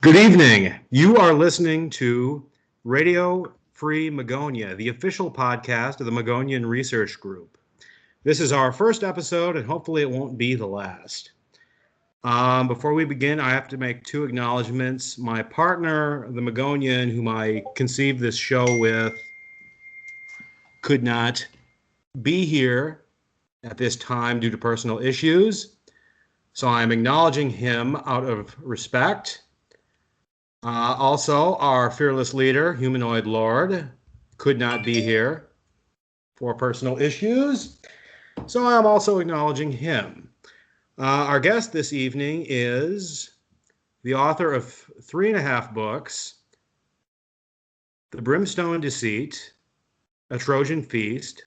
Good evening. You are listening to Radio Free Magonia, the official podcast of the Magonian Research Group. This is our first episode, and hopefully it won't be the last. Before we begin, I have to make two acknowledgments. My partner, the Magonian, whom I conceived this show with, could not be here at this time due to personal issues, so I'm acknowledging him out of respect. Also, our fearless leader, Humanoid Lord, could not be here for personal issues, so I'm also acknowledging him. Our guest this evening is the author of 3.5 books, The Brimstone Deceit, A Trojan Feast,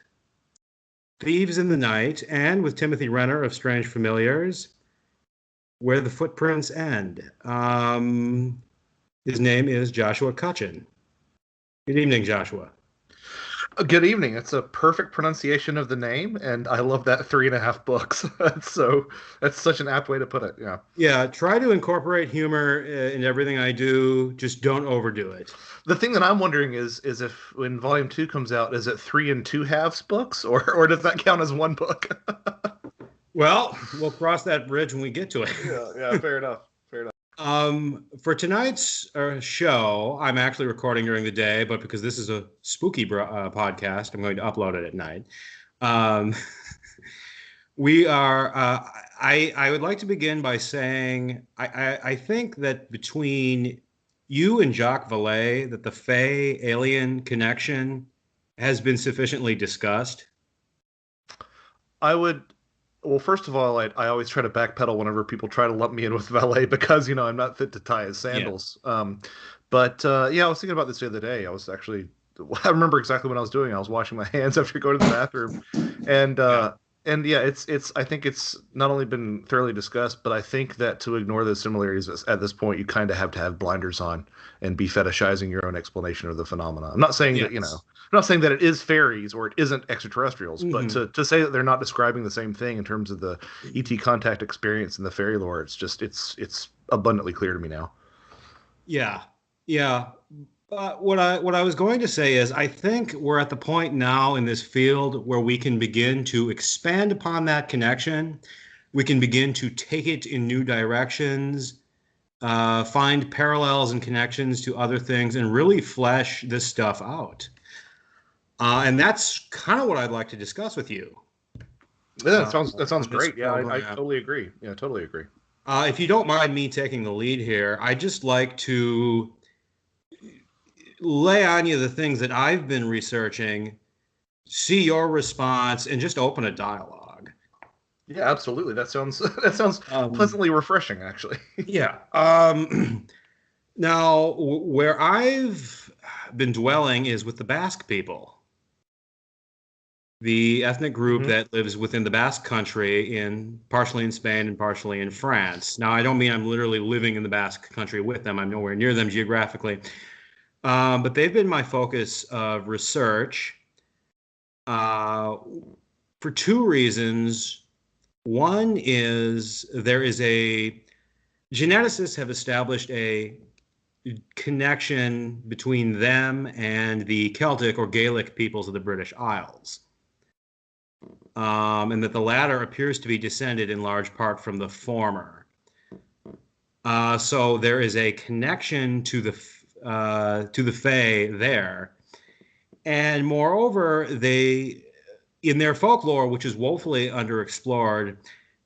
Thieves in the Night, and with Timothy Renner of Strange Familiars, Where the Footprints End. His name is Joshua Cutchin. Good evening, Joshua. Good evening. It's a perfect pronunciation of the name, and I love that 3.5 books. That's such an apt way to put it. Yeah. Yeah. Try to incorporate humor in everything I do. Just don't overdo it. The thing that I'm wondering is if when Volume 2 comes out, is it 3 2/2 books, or does that count as one book? Well, we'll cross that bridge when we get to it. Yeah. Fair enough. For tonight's show, I'm actually recording during the day, but because this is a spooky podcast, I'm going to upload it at night. We are. I would like to begin by saying I think that between you and Jacques Vallée, that the Fae alien connection has been sufficiently discussed. Well, first of all, I always try to backpedal whenever people try to lump me in with Vallée because, I'm not fit to tie his sandals. Yeah. I was thinking about this the other day. I remember exactly what I was doing. I was washing my hands after going to the bathroom. I think it's not only been thoroughly discussed, but I think that to ignore those similarities at this point, you kind of have to have blinders on and be fetishizing your own explanation of the phenomena. I'm not saying that, I'm not saying that it is fairies or it isn't extraterrestrials, but to say that they're not describing the same thing in terms of the ET contact experience and the fairy lore, it's abundantly clear to me now. Yeah. What I was going to say is I think we're at the point now in this field where we can begin to expand upon that connection. We can begin to take it in new directions, find parallels and connections to other things, and really flesh this stuff out. And that's kind of what I'd like to discuss with you. Yeah, that sounds great. Yeah, I totally agree. Yeah, totally agree. If you don't mind me taking the lead here, I'd just like to lay on you the things that I've been researching, see your response, and just open a dialogue. Yeah, absolutely. That sounds pleasantly refreshing, actually. Yeah. Now, where I've been dwelling is with the Basque people, the ethnic group that lives within the Basque country, partially in Spain and partially in France. Now, I don't mean I'm literally living in the Basque country with them. I'm nowhere near them geographically. But they've been my focus of research for two reasons. One is geneticists have established a connection between them and the Celtic or Gaelic peoples of the British Isles. And that the latter appears to be descended in large part from the former. So there is a connection to the Fae there. And moreover, in their folklore, which is woefully underexplored,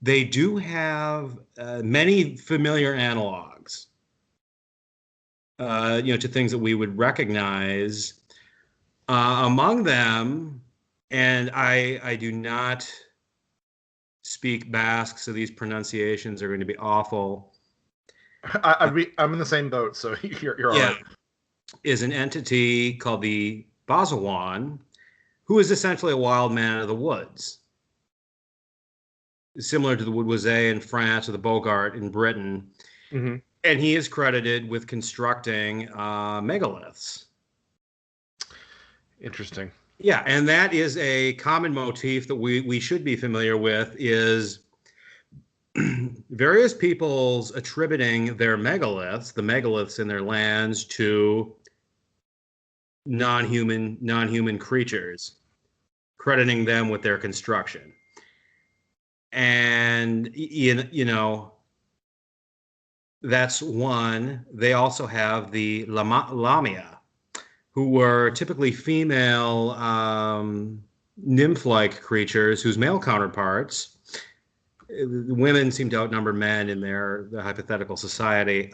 they do have many familiar analogs, to things that we would recognize. Among them, and I do not speak Basque, so these pronunciations are going to be awful. I'm in the same boat, so you're all right. Is an entity called the Bazoan, who is essentially a wild man of the woods, similar to the Woodwazé in France or the Bogart in Britain. Mm-hmm. And he is credited with constructing megaliths. Interesting. Yeah, and that is a common motif that we should be familiar with, is various peoples attributing their megaliths, the megaliths in their lands, to non-human creatures, crediting them with their construction. And you know, that's one. They also have the Lamia, who were typically female nymph-like creatures whose male counterparts, women seem to outnumber men in the hypothetical society,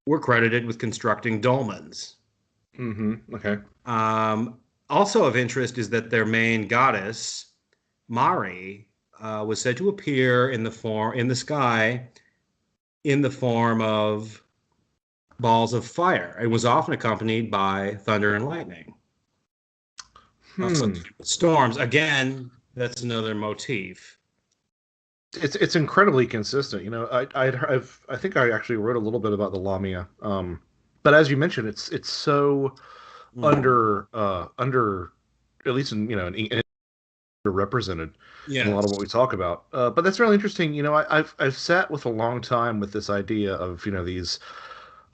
were credited with constructing dolmens. Mm-hmm. Okay. Also of interest is that their main goddess, Mari, was said to appear in the sky in the form of balls of fire. It was often accompanied by thunder and lightning. Storms. Again, that's another motif. It's incredibly consistent. You know, I think I actually wrote a little bit about the Lamia. But as you mentioned, it's so under at least in underrepresented in a lot of what we talk about. But that's really interesting. You know, I've sat with a long time with this idea of, you know, these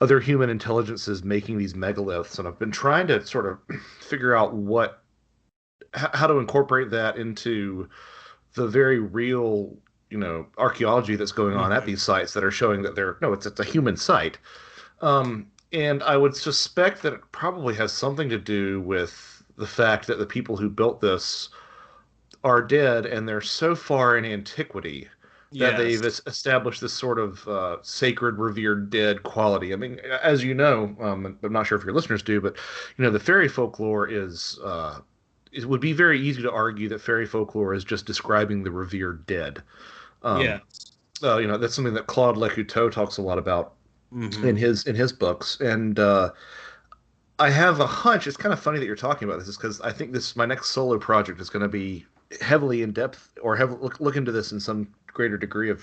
other human intelligences making these megaliths, and I've been trying to sort of figure out how to incorporate that into the very real, you know, archaeology that's going on at these sites that are showing that it's a human site. And I would suspect that it probably has something to do with the fact that the people who built this are dead, and they're so far in antiquity that they've established this sort of sacred, revered dead quality. I mean, as you know, I'm not sure if your listeners do, but, you know, the fairy folklore is it would be very easy to argue that fairy folklore is just describing the revered dead. You know, that's something that Claude Lécouteau talks a lot about in his books. And I have a hunch. It's kind of funny that you're talking about this, because I think my next solo project is going to be heavily in depth, or look into this in some greater degree of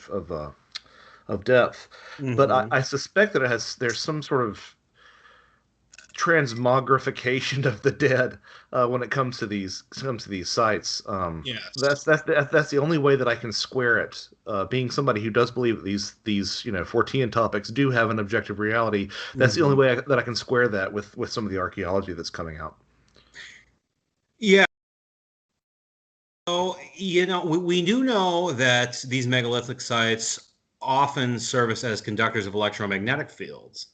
depth. But I suspect that there's some sort of transmogrification of the dead when it comes to these sites. That's the only way that I can square it. Being somebody who does believe that these you know, Fortean topics do have an objective reality, that's the only way that I can square that with some of the archaeology that's coming out. Yeah. So, you know, we do know that these megalithic sites often service as conductors of electromagnetic fields,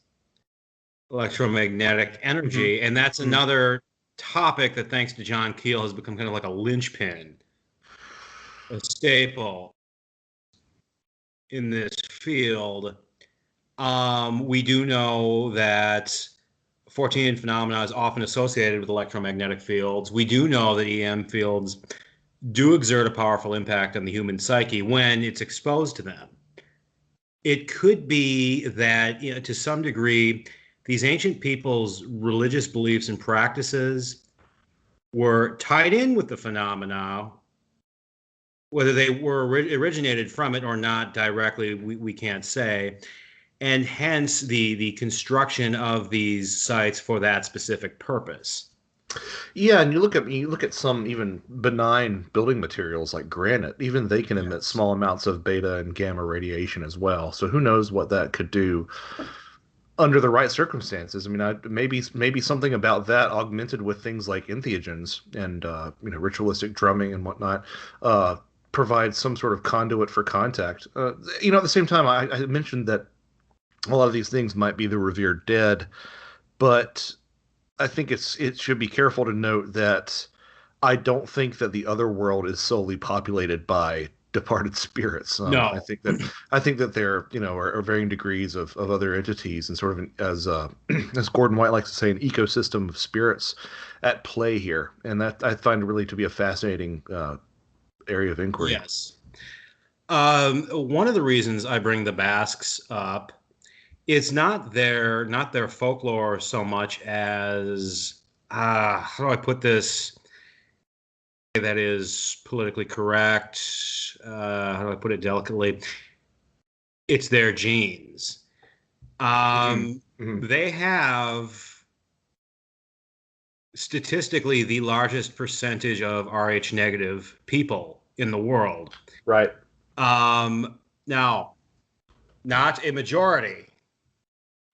electromagnetic energy, and that's another topic that, thanks to John Keel, has become kind of like a linchpin, a staple in this field. We do know that Fortean phenomena is often associated with electromagnetic fields. We do know that EM fields do exert a powerful impact on the human psyche when it's exposed to them. It could be that, you know, to some degree, these ancient people's religious beliefs and practices were tied in with the phenomena. Whether they were originated from it or not directly, we can't say. And hence the construction of these sites for that specific purpose. Yeah, and you look at some even benign building materials like granite. Even they can emit small amounts of beta and gamma radiation as well. So who knows what that could do under the right circumstances. I mean, maybe something about that, augmented with things like entheogens and you know, ritualistic drumming and whatnot, provides some sort of conduit for contact. You know, at the same time, I mentioned that a lot of these things might be the revered dead, but I think it should be careful to note that I don't think that the other world is solely populated by departed spirits. No, I think that there, you know, are varying degrees of other entities, and sort of as Gordon White likes to say, an ecosystem of spirits at play here, and that I find really to be a fascinating area of inquiry. Yes. One of the reasons I bring the Basques up, it's not their folklore so much as how do I put this that is politically correct? How do I put it delicately? It's their genes. They have statistically the largest percentage of Rh negative people in the world. Right. Now, not a majority,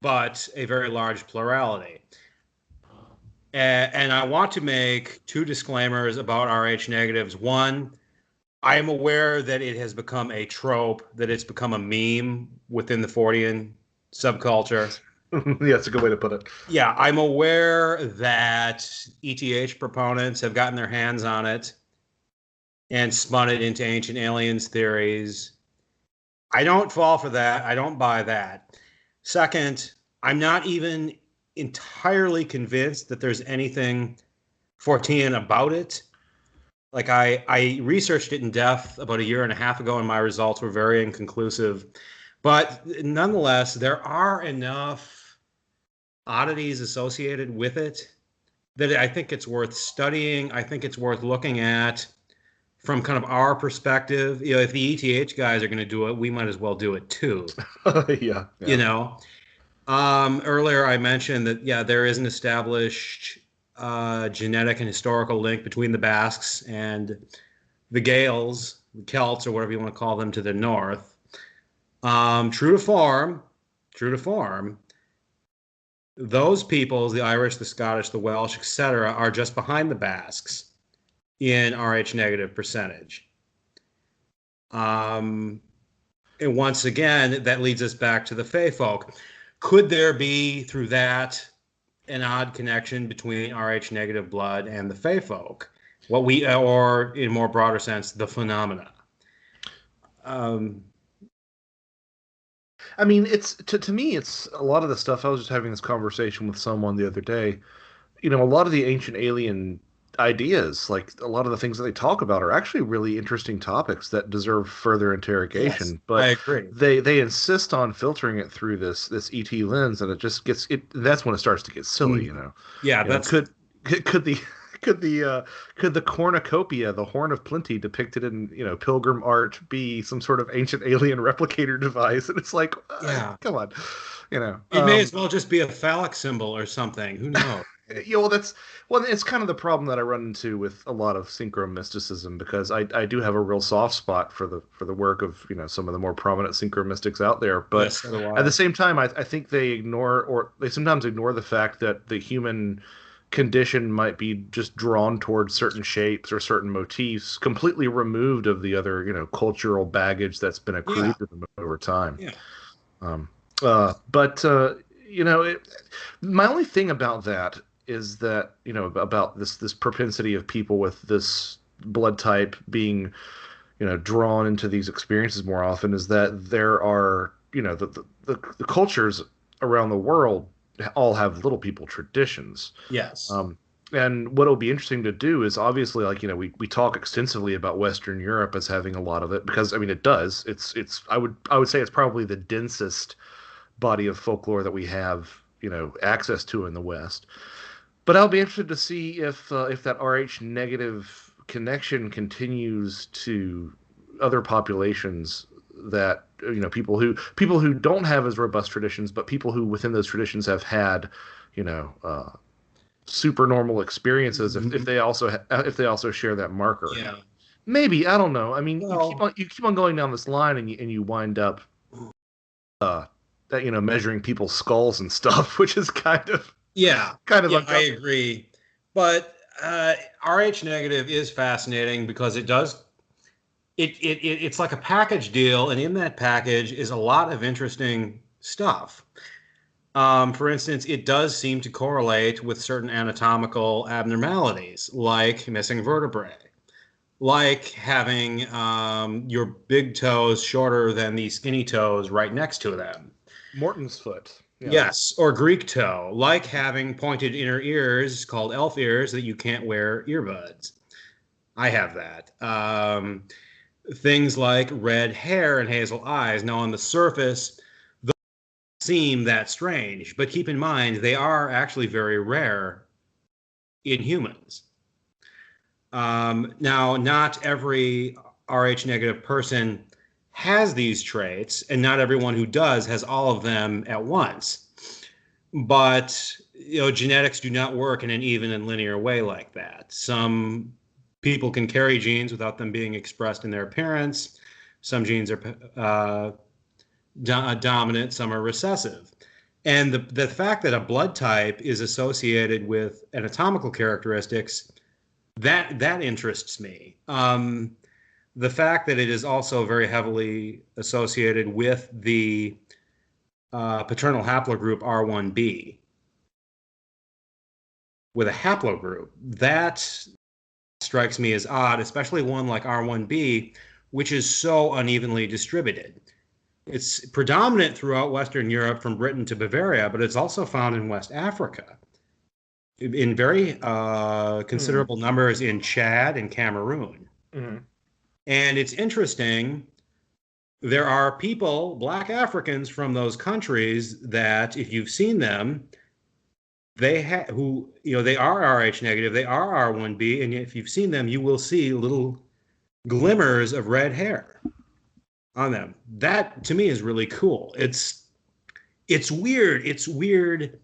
but a very large plurality. And I want to make two disclaimers about Rh negatives. One, I am aware that it has become a trope, that it's become a meme within the Fortean subculture. Yeah, that's a good way to put it. Yeah, I'm aware that ETH proponents have gotten their hands on it and spun it into ancient aliens theories. I don't fall for that. I don't buy that. Second, I'm not even entirely convinced that there's anything Fortean about it. Like I researched it in depth about a year and a half ago, and my results were very inconclusive. But nonetheless, there are enough oddities associated with it that I think it's worth studying. I think it's worth looking at from kind of our perspective. You know, if the ETH guys are going to do it, we might as well do it too. Yeah. You know, earlier I mentioned that, yeah, there is an established genetic and historical link between the Basques and the Gaels, the Celts, or whatever you want to call them, to the north. True to form, those peoples, the Irish, the Scottish, the Welsh, etc., are just behind the Basques in Rh negative percentage. And once again, that leads us back to the Fey folk. Could there be, through that, an odd connection between Rh negative blood and the Fey folk? What we, or in more broader sense, the phenomena. I mean, it's to me, it's a lot of the stuff. I was just having this conversation with someone the other day. You know, a lot of the ancient alien ideas, like a lot of the things that they talk about, are actually really interesting topics that deserve further interrogation. Yes, but I agree. They insist on filtering it through this ET lens, and it just gets it. That's when it starts to get silly, you know. Yeah, you know, could the could the cornucopia, the horn of plenty depicted in, you know, pilgrim art, be some sort of ancient alien replicator device? And it's like, yeah, come on, you know. it may as well just be a phallic symbol or something. Who knows? Yeah, well, it's kind of the problem that I run into with a lot of synchro mysticism, because I do have a real soft spot for the work of, you know, some of the more prominent synchro mystics out there. But Yes, so do I. at the same time, I think they sometimes ignore the fact that the human condition might be just drawn towards certain shapes or certain motifs, completely removed of the other, you know, cultural baggage that's been accrued to them over time. Yeah. But you know, my only thing about that is that, you know, about this propensity of people with this blood type being, you know, drawn into these experiences more often, is that there are, you know, the cultures around the world all have little people traditions. Yes. And what will be interesting to do is, obviously, like, you know, we talk extensively about Western Europe as having a lot of it, because I mean it does. It's I would say it's probably the densest body of folklore that we have, you know, access to in the West. But I'll be interested to see if that Rh negative connection continues to other populations, that, you know, people who don't have as robust traditions, but people who within those traditions have had, you know, super normal experiences, if they also share that marker. Yeah. Maybe, I don't know. I mean, Well, you keep on going down this line, and you wind up that, you know, measuring people's skulls and stuff, which is kind of yeah, I agree. But Rh negative is fascinating because it does it's like a package deal, and in that package is a lot of interesting stuff. For instance, it does seem to correlate with certain anatomical abnormalities, like missing vertebrae, like having your big toes shorter than the skinny toes right next to them. Morton's foot. Yeah. Yes, or Greek toe, like having pointed inner ears called elf ears that you can't wear earbuds. I have that. Things like red hair and hazel eyes. Now, on the surface, those seem that strange, but keep in mind they are actually very rare in humans. Now, not every Rh negative person has these traits, and not everyone who does has all of them at once. But, you know, genetics do not work in an even and linear way like that. Some people can carry genes without them being expressed in their appearance. Some genes are dominant, some are recessive. And the fact that a blood type is associated with anatomical characteristics, that interests me. The fact that it is also very heavily associated with the paternal haplogroup R1b, with a haplogroup, that strikes me as odd, especially one like R1b, which is so unevenly distributed. It's predominant throughout Western Europe from Britain to Bavaria, but it's also found in West Africa in very considerable numbers in Chad and Cameroon. Mm-hmm. And it's interesting, there are people, Black Africans from those countries, that if you've seen them, they are Rh negative, they are R1b, and if you've seen them, you will see little glimmers of red hair on them. That to me is really cool. It's weird. It's weird.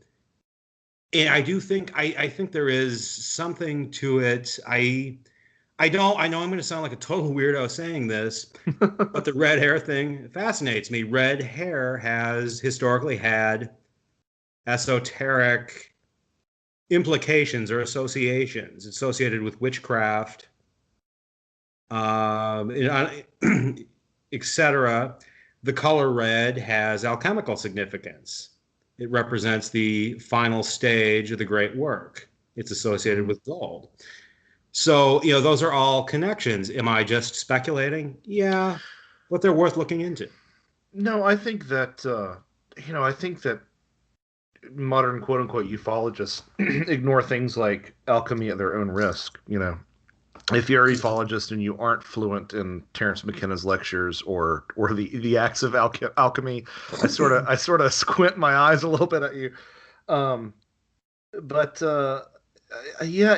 And I do think I think there is something to it. I know I'm going to sound like a total weirdo saying this, but the red hair thing fascinates me. Red hair has historically had esoteric implications or associations associated with witchcraft, etc. The color red has alchemical significance. It represents the final stage of the great work. It's associated with gold. So, those are all connections. Am I just speculating? Yeah, but they're worth looking into. No, I think that, I think that modern quote unquote ufologists ignore things like alchemy at their own risk. If you're a ufologist and you aren't fluent in Terence McKenna's lectures or the acts of alchemy, I sort of squint my eyes a little bit at you. Yeah,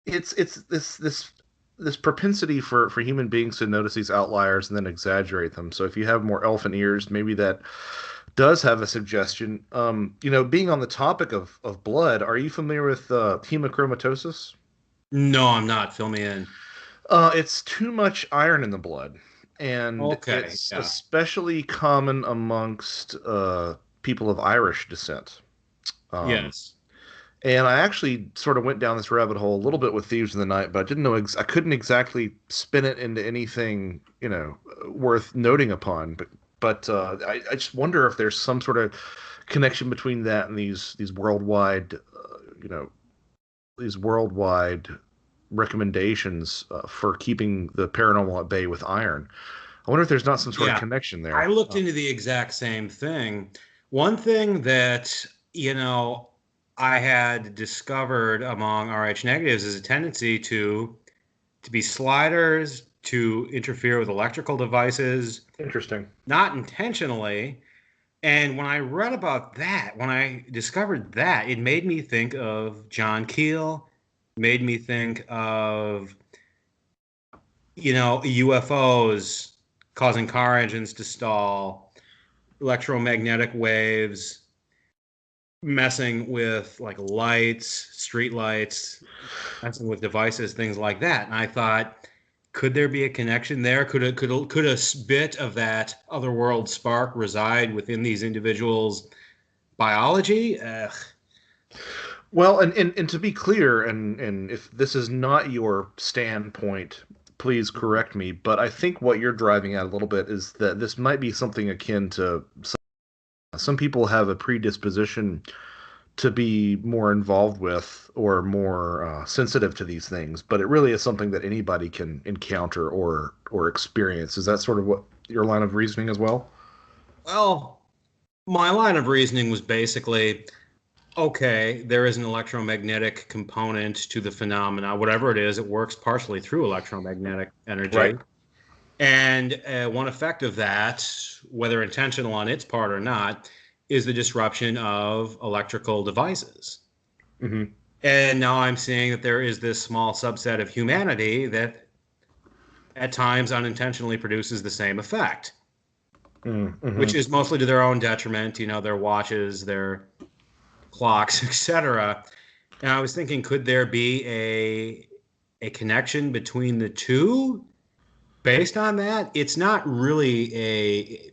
it's this propensity for human beings to notice these outliers and then exaggerate them. So if you have more elfin ears, maybe that does have a suggestion. Being on the topic of blood, are you familiar with hemochromatosis? No, I'm not. Fill me in. It's too much iron in the blood, and it's especially common amongst people of Irish descent. Yes. And I actually sort of went down this rabbit hole a little bit with Thieves in the Night, but I didn't know I couldn't exactly spin it into anything worth noting upon. But I just wonder if there's some sort of connection between that and these worldwide recommendations for keeping the paranormal at bay with iron. I wonder if there's not some sort of connection there. I looked into the exact same thing. One thing that, I had discovered among Rh negatives is a tendency to be sliders, to interfere with electrical devices. Interesting. Not intentionally. And when I read about that, when I discovered that, it made me think of John Keel, made me think of, UFOs causing car engines to stall, electromagnetic waves messing with like lights, street lights, messing with devices, things like that. And I thought, could there be a connection there? Could a bit of that otherworld spark reside within these individuals' biology? Well, and to be clear, and if this is not your standpoint, please correct me, but I think what you're driving at a little bit is that this might be something akin to some people have a predisposition to be more involved with or more sensitive to these things, but it really is something that anybody can encounter or experience. Is that sort of what your line of reasoning as well? Well, my line of reasoning was basically, okay, there is an electromagnetic component to the phenomena. Whatever it is, it works partially through electromagnetic energy. Right. And one effect of that, whether intentional on its part or not, is the disruption of electrical devices. Mm-hmm. And now I'm seeing that there is this small subset of humanity that at times unintentionally produces the same effect, mm-hmm. which is mostly to their own detriment, their watches, their clocks, etc. And I was thinking, could there be a connection between the two? based on that, it's not really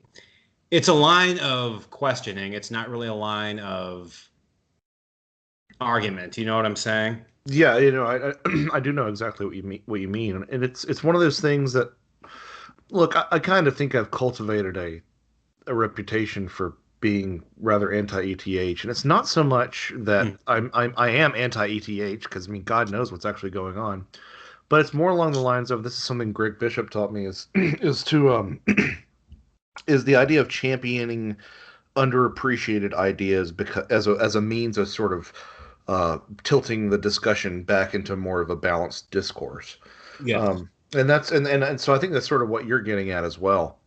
it's a line of questioning. It's not really a line of argument. You know what I'm saying? Yeah, I I do know exactly what you mean, and it's one of those things that look, I kind of think I've cultivated a reputation for being rather anti-ETH, and it's not so much that Mm. I am anti-ETH because I mean God knows what's actually going on, but it's more along the lines of this is something Greg Bishop taught me is is to is the idea of championing underappreciated ideas because as a means of sort of tilting the discussion back into more of a balanced discourse. Yeah. And that's and so I think that's sort of what you're getting at as well.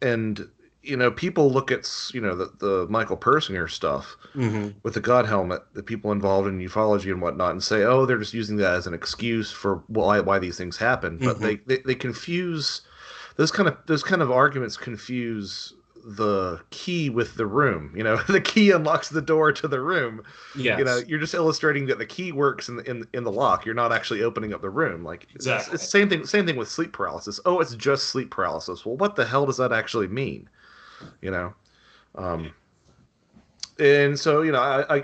And people look at the Michael Persinger stuff Hmm. with the God helmet, the people involved in ufology and whatnot, and say, oh, they're just using that as an excuse for why these things happen. But Hmm. they confuse those kind of arguments confuse the key with the room. The key unlocks the door to the room. Yes. You're just illustrating that the key works in the lock. You're not actually opening up the room. Like it's Exactly. same thing with sleep paralysis. Oh, it's just sleep paralysis. Well, what the hell does that actually mean? You know. Um, and so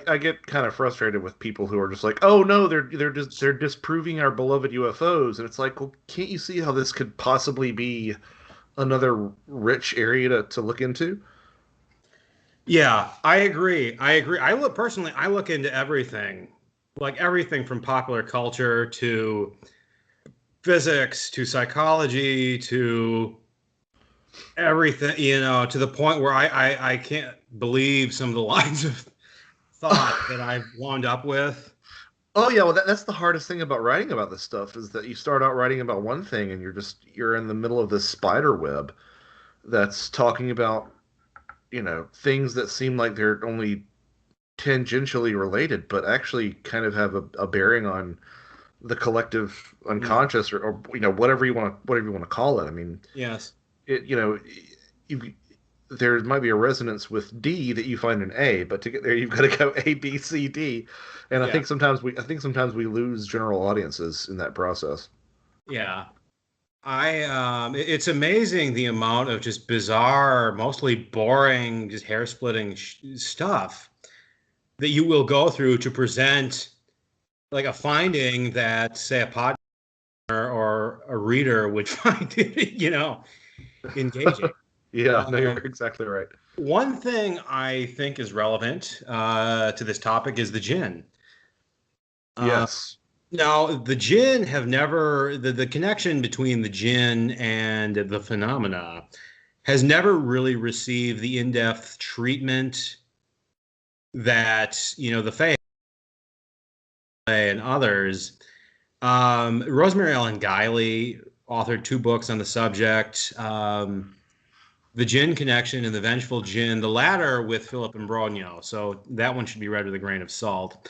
I get kind of frustrated with people who are just like, oh no, they're disproving our beloved UFOs, and it's like, well, can't you see how this could possibly be another rich area to look into? Yeah, I agree. I agree. I look into everything, like everything from popular culture to physics to psychology to everything, to the point where I can't believe some of the lines of thought that I've wound up with. Oh yeah, well that's the hardest thing about writing about this stuff is that you start out writing about one thing and you're in the middle of this spider web that's talking about things that seem like they're only tangentially related, but actually kind of have a bearing on the collective Mm. unconscious or whatever you want to call it. I mean, Yes. it you there might be a resonance with D that you find in A, but to get there you've got to go A B C D, and Yeah. I think sometimes we lose general audiences in that process. Yeah. It's amazing the amount of just bizarre, mostly boring, just hair splitting stuff that you will go through to present like a finding that, say, a pod or a reader would find it, engaging. Yeah, no, you're Um, exactly right. One thing I think is relevant to this topic is the jinn. Uh, Yes. Now, the jinn have never, the connection between the jinn and the phenomena has never really received the in-depth treatment that, the Fae and others. Rosemary Ellen Guiley authored 2 books on the subject. The Jinn Connection and the Vengeful Jinn, the latter with Philip Imbrogno. So that one should be read with a grain of salt.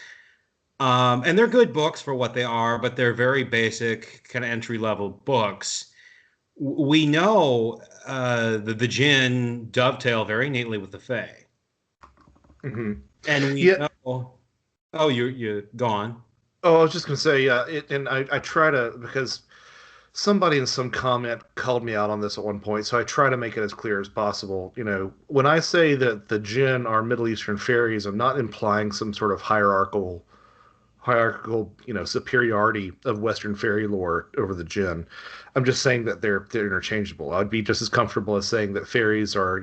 And they're good books for what they are, but they're very basic, kind of entry level books. We know that the Jinn dovetail very neatly with the Fae, Hmm. and we Yeah. know. Oh, you go on. Oh, I was just gonna say, yeah, and I try to because somebody in some comment called me out on this at one point, so I try to make it as clear as possible. When I say that the jinn are Middle Eastern fairies, I'm not implying some sort of hierarchical, superiority of Western fairy lore over the jinn. I'm just saying that they're interchangeable. I'd be just as comfortable as saying that fairies are,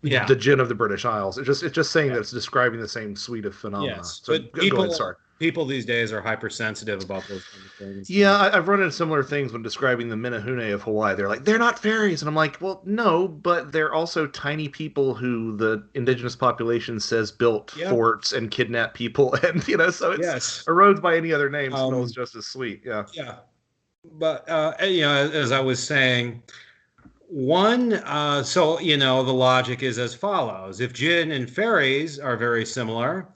Yeah. the jinn of the British Isles. It's just saying that Yeah. it's describing the same suite of phenomena. Yes, So but go ahead. Sorry. people these days are hypersensitive about those kind of things. Yeah, I've run into similar things when describing the Menehune of Hawaii. They're like, they're not fairies. And I'm like, well, no, but they're also tiny people who the indigenous population says built Yep. forts and kidnapped people. And, so it's Yes. a road by any other name smells Um, just as sweet. Yeah. yeah. But as I was saying, so the logic is as follows: if jinn and fairies are very similar,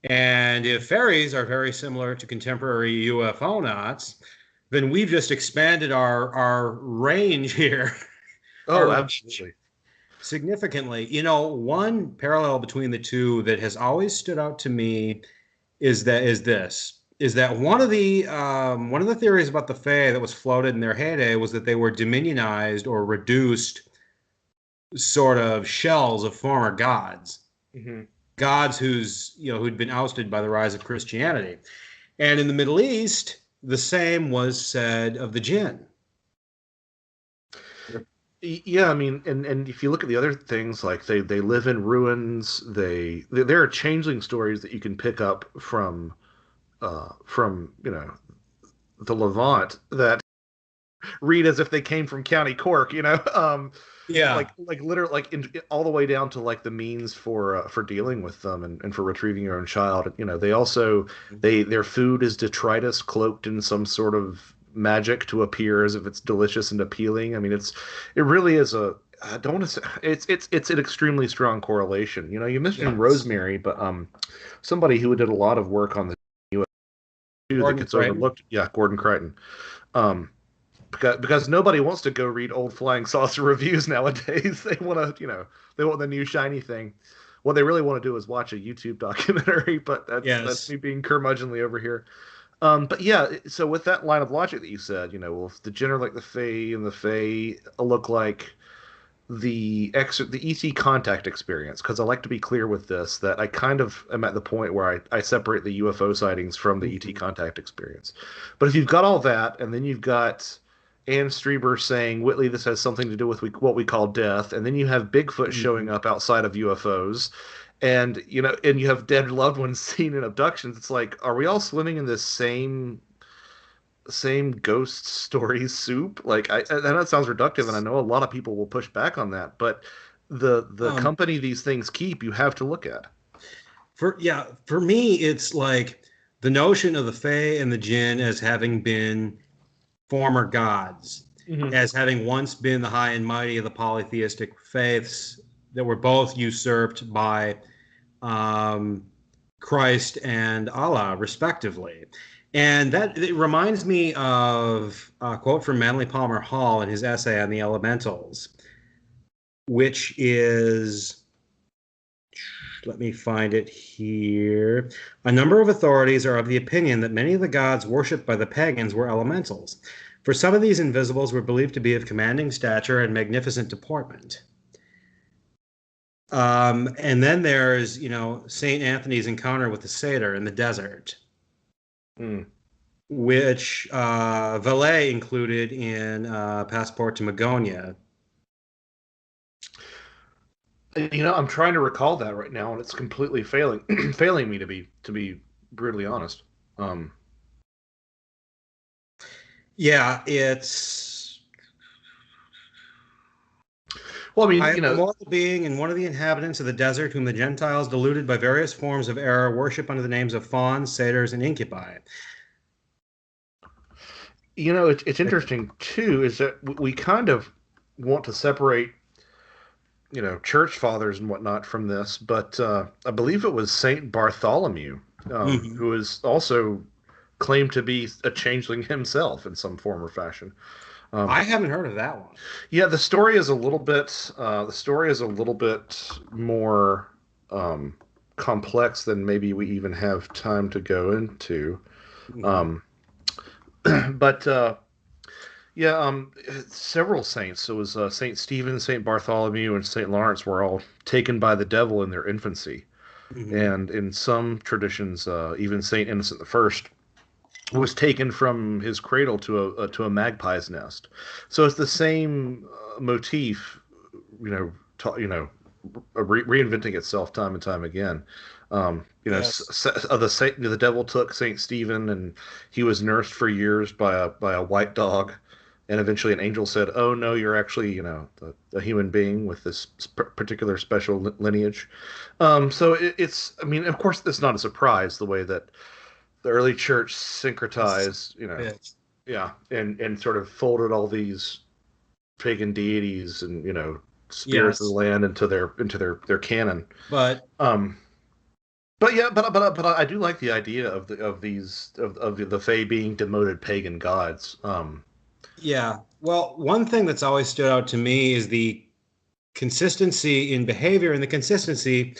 and if fairies are very similar to contemporary UFO knots, then we've just expanded our range here, Oh, our range absolutely. significantly. One parallel between the two that has always stood out to me is this. is that one of the theories about the Fae that was floated in their heyday was that they were dominionized or reduced sort of shells of former gods, gods who'd been ousted by the rise of Christianity. And in the Middle East, the same was said of the jinn. Yeah, I mean, and if you look at the other things, like they live in ruins. There are changeling stories that you can pick up from the Levant that read as if they came from County Cork. Like literally, all the way down to like the means for dealing with them and for retrieving your own child. They also their food is detritus cloaked in some sort of magic to appear as if it's delicious and appealing. I mean, it really is I don't want to say it's an extremely strong correlation. You mentioned Rosemary, but somebody who did a lot of work on the that gets overlooked. Yeah, Gordon Crichton. Because nobody wants to go read old Flying Saucer reviews nowadays. They want to, they want the new shiny thing. What they really want to do is watch a YouTube documentary, but that's me being curmudgeonly over here. But yeah, so with that line of logic that you said, well, if the Jinn are like the Fae and the Fae look like the ET contact experience, because I like to be clear with this, that I kind of am at the point where I separate the UFO sightings from the ET contact experience. But if you've got all that, and then you've got Ann Strieber saying, Whitley, this has something to do with what we call death, and then you have Bigfoot showing up outside of UFOs, and and you have dead loved ones seen in abductions, it's like, are we all swimming in this same ghost story soup? Like, I know it sounds reductive, and I know a lot of people will push back on that, but the company these things keep, you have to look at. For me, it's like the notion of the Fae and the Jinn as having been former gods, as having once been the high and mighty of the polytheistic faiths that were both usurped by Christ and Allah, respectively. And it reminds me of a quote from Manly Palmer Hall in his essay on the elementals, which is, let me find it here. A number of authorities are of the opinion that many of the gods worshipped by the pagans were elementals. For some of these invisibles were believed to be of commanding stature and magnificent deportment. And then there's, St. Anthony's encounter with the satyr in the desert, which Valet included in Passport to Magonia. I'm trying to recall that right now, and it's completely failing me to be brutally honest. Yeah, it's. Well, I mean, I am a mortal being and one of the inhabitants of the desert, whom the Gentiles, deluded by various forms of error, worship under the names of fauns, satyrs, and incubi. It's interesting too, is that we kind of want to separate, church fathers and whatnot from this, but I believe it was Saint Bartholomew, who is also claimed to be a changeling himself in some form or fashion. I haven't heard of that one. Yeah, the story is a little bit more complex than maybe we even have time to go into. But several saints. So it was Saint Stephen, Saint Bartholomew, and Saint Lawrence were all taken by the devil in their infancy, and in some traditions, even Saint Innocent I was taken from his cradle to a magpie's nest. So it's the same motif, reinventing itself time and time again. The devil took Saint Stephen, and he was nursed for years by a white dog, and eventually an angel said, "Oh no, you're actually a human being with this particular special lineage." So it's, I mean, of course, it's not a surprise the way that the early church syncretized, and sort of folded all these pagan deities and spirits of the land into their canon. But I do like the idea of the Fae being demoted pagan gods. Well, one thing that's always stood out to me is the consistency in behavior and the consistency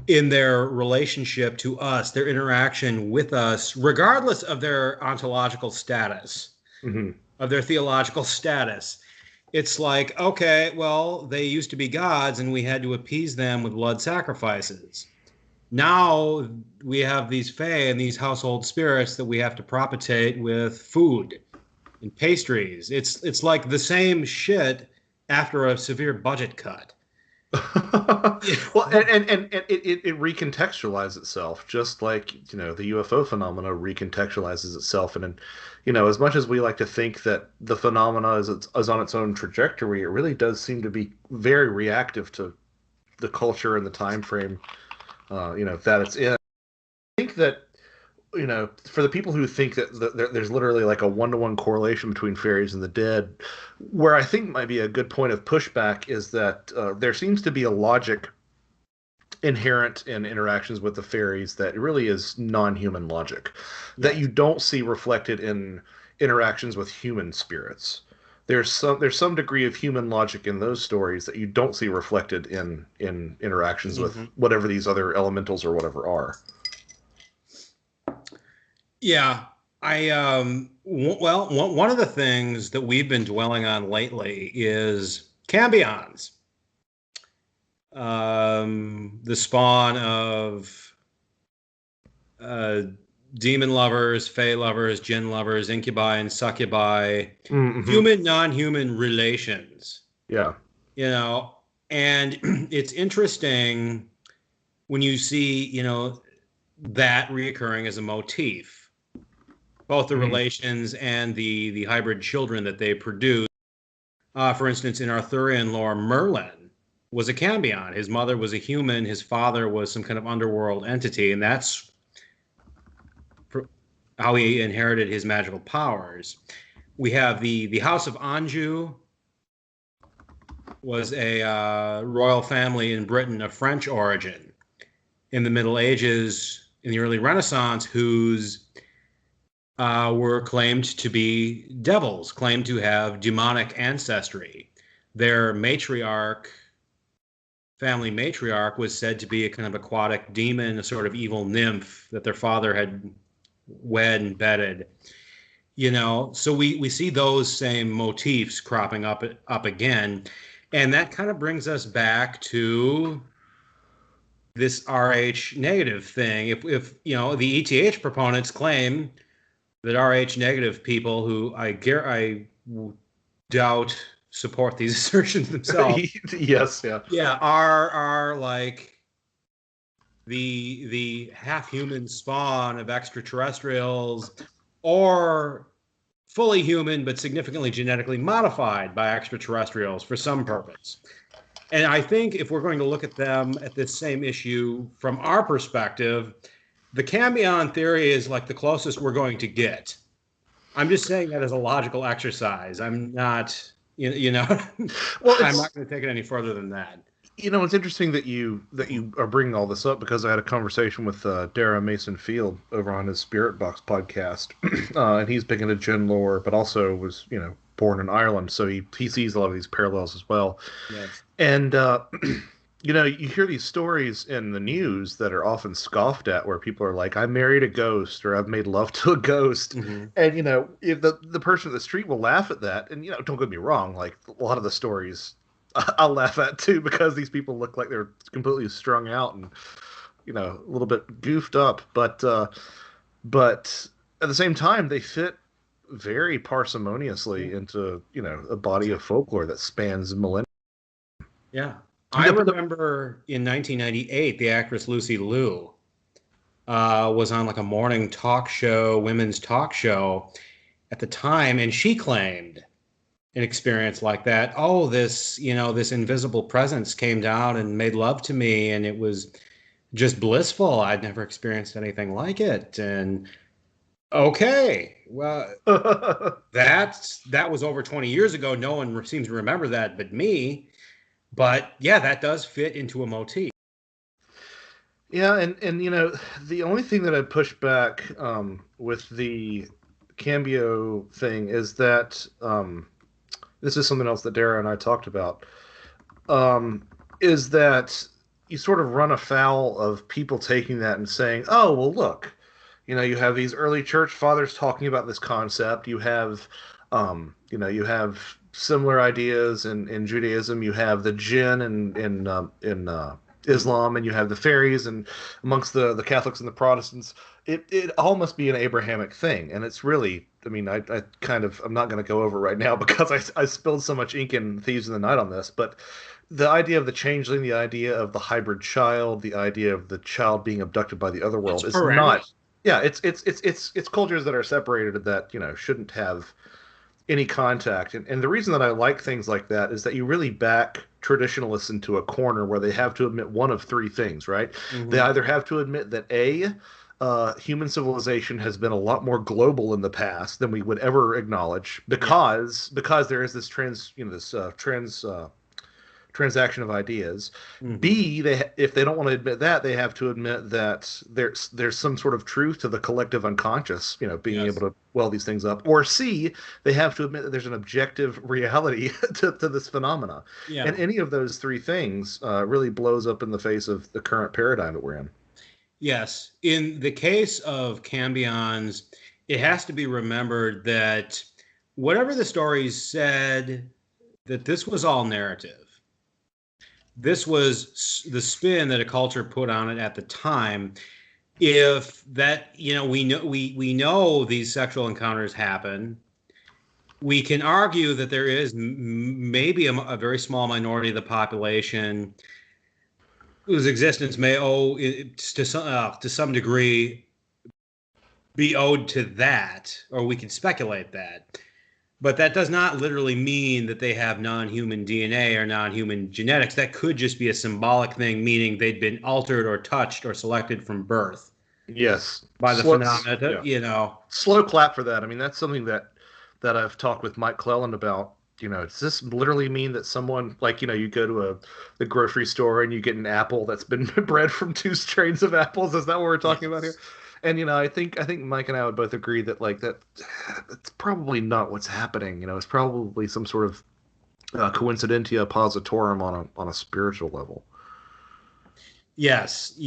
in their relationship to us, their interaction with us, regardless of their ontological status, of their theological status. It's like, okay, well, they used to be gods and we had to appease them with blood sacrifices. Now we have these fae and these household spirits that we have to propitiate with food and pastries. It's like the same shit after a severe budget cut. Well, and it recontextualizes itself, just like, the UFO phenomena recontextualizes itself. And as much as we like to think that the phenomena is on its own trajectory, it really does seem to be very reactive to the culture and the time frame, that it's in. I think that, for the people who think that there's literally like a one-to-one correlation between fairies and the dead, where I think might be a good point of pushback is that there seems to be a logic inherent in interactions with the fairies that really is non-human logic, that you don't see reflected in interactions with human spirits. There's some degree of human logic in those stories that you don't see reflected in interactions with whatever these other elementals or whatever are. Yeah, one of the things that we've been dwelling on lately is cambions. The spawn of demon lovers, fae lovers, jinn lovers, incubi and succubi, human, non-human relations. Yeah. And it's interesting when you see, that reoccurring as a motif. Both the relations and the hybrid children that they produce. For instance, in Arthurian lore, Merlin was a cambion. His mother was a human. His father was some kind of underworld entity, and that's how he inherited his magical powers. We have the House of Anju was a royal family in Britain of French origin in the Middle Ages, in the early Renaissance, whose were claimed to be devils, claimed to have demonic ancestry. Their family matriarch, was said to be a kind of aquatic demon, a sort of evil nymph that their father had wed and bedded. So we see those same motifs cropping up again. And that kind of brings us back to this RH negative thing. If the ETH proponents claim that RH negative people, who I doubt support these assertions themselves. Yes, yeah, are like the half human spawn of extraterrestrials, or fully human but significantly genetically modified by extraterrestrials for some purpose. And I think if we're going to look at them at this same issue from our perspective, the cambion theory is like the closest we're going to get. I'm just saying that as a logical exercise. I'm not, well, I'm not going to take it any further than that. It's interesting that you are bringing all this up, because I had a conversation with Dara Mason Field over on his Spirit Box podcast, and he's big into Jinn lore, but also was born in Ireland, so he sees a lot of these parallels as well. Yes. And you hear these stories in the news that are often scoffed at, where people are like, "I married a ghost," or "I've made love to a ghost," and if the person in the street will laugh at that, and don't get me wrong, like a lot of the stories I'll laugh at too, because these people look like they're completely strung out and a little bit goofed up, but at the same time they fit very parsimoniously into a body of folklore that spans millennia. Yeah, I remember in 1998 the actress Lucy Liu was on like a morning talk show, women's talk show at the time, and she claimed an experience like that. Oh, this invisible presence came down and made love to me, and it was just blissful. I'd never experienced anything like it. And okay, well, that was over 20 years ago. No one seems to remember that but me. But yeah, that does fit into a motif. Yeah, and the only thing that I'd push back with the Cambio thing is that this is something else that Dara and I talked about, is that you sort of run afoul of people taking that and saying, "Oh, well, look, you have these early church fathers talking about this concept. You have similar ideas in Judaism. You have the jinn in Islam, and you have the fairies, and amongst the Catholics and the Protestants, it all must be an Abrahamic thing, and it's really." I mean, I'm not going to go over right now because I spilled so much ink in Thieves in the Night on this, but the idea of the changeling, the idea of the hybrid child, the idea of the child being abducted by the other world is not. Yeah, it's cultures that are separated that shouldn't have any contact, and the reason that I like things like that is that you really back traditionalists into a corner where they have to admit one of three things, right? Mm-hmm. They either have to admit that human civilization has been a lot more global in the past than we would ever acknowledge because there is this transaction of ideas. Mm-hmm. B, if they don't want to admit that, they have to admit that there's some sort of truth to the collective unconscious, being able to well these things up. Or C, they have to admit that there's an objective reality to this phenomena. Yeah. And any of those three things really blows up in the face of the current paradigm that we're in. Yes. In the case of cambions, it has to be remembered that whatever the stories said, that this was all narrative. This was the spin that a culture put on it at the time. If that, we know these sexual encounters happen. We can argue that there is maybe a very small minority of the population whose existence may to some degree be owed to that, or we can speculate that. But that does not literally mean that they have non-human DNA or non-human genetics. That could just be a symbolic thing, meaning they'd been altered or touched or selected from birth. Yes. By the phenomena, Slow clap for that. I mean, that's something that I've talked with Mike Cleland about. Does this literally mean that someone, you go to the grocery store and you get an apple that's been bred from two strains of apples? Is that what we're talking about here? And I think Mike and I would both agree that that's probably not what's happening. It's probably some sort of coincidentia positorum on a spiritual level. Yes.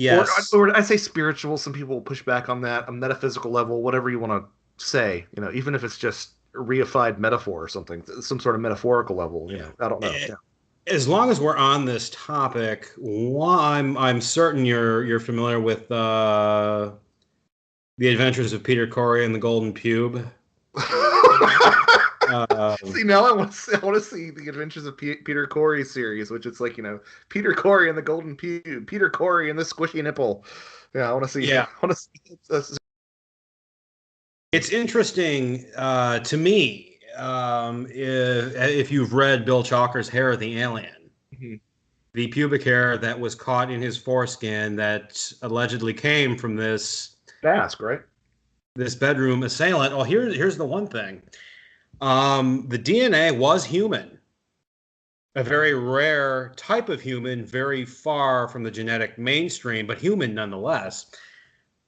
Or I say spiritual. Some people will push back on that. A metaphysical level, whatever you want to say. Even if it's just a reified metaphor or something, some sort of metaphorical level. I don't know. Yeah. As long as we're on this topic, I'm certain you're familiar with The Adventures of Peter Corey and the Golden Pube. See, now I want to see the Adventures of Peter Corey series, which it's Peter Corey and the Golden Pube, Peter Corey and the Squishy Nipple. Yeah, I want to see. Yeah, I want to see. It's interesting to me if you've read Bill Chalker's Hair of the Alien, mm-hmm. The pubic hair that was caught in his foreskin that allegedly came from this Basque, right? This bedroom assailant. Oh, here's the one thing. The DNA was human. A very rare type of human, very far from the genetic mainstream, but human nonetheless.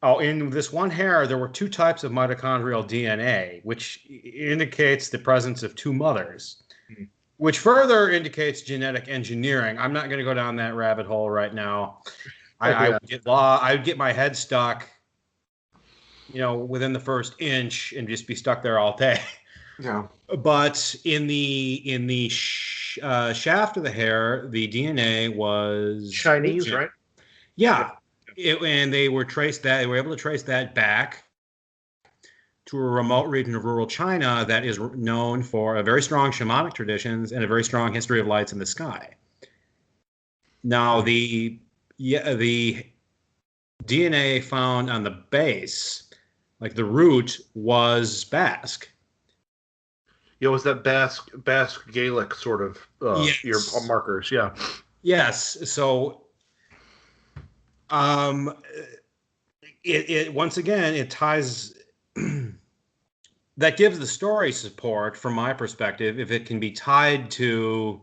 Oh, in this one hair, there were two types of mitochondrial DNA, which indicates the presence of two mothers, mm-hmm. which further indicates genetic engineering. I'm not going to go down that rabbit hole right now. I would get my head stuck within the first inch and just be stuck there all day. Yeah. But in the shaft of the hair, the DNA was Chinese, right? Yeah. And they were able to trace that back to a remote region of rural China that is known for a very strong shamanic traditions and a very strong history of lights in the sky. Now, the DNA found on the base, like the root, was Basque. Was that Basque Gaelic sort of your markers? Yeah. Yes. So, it once again it ties. That gives the story support from my perspective if it can be tied to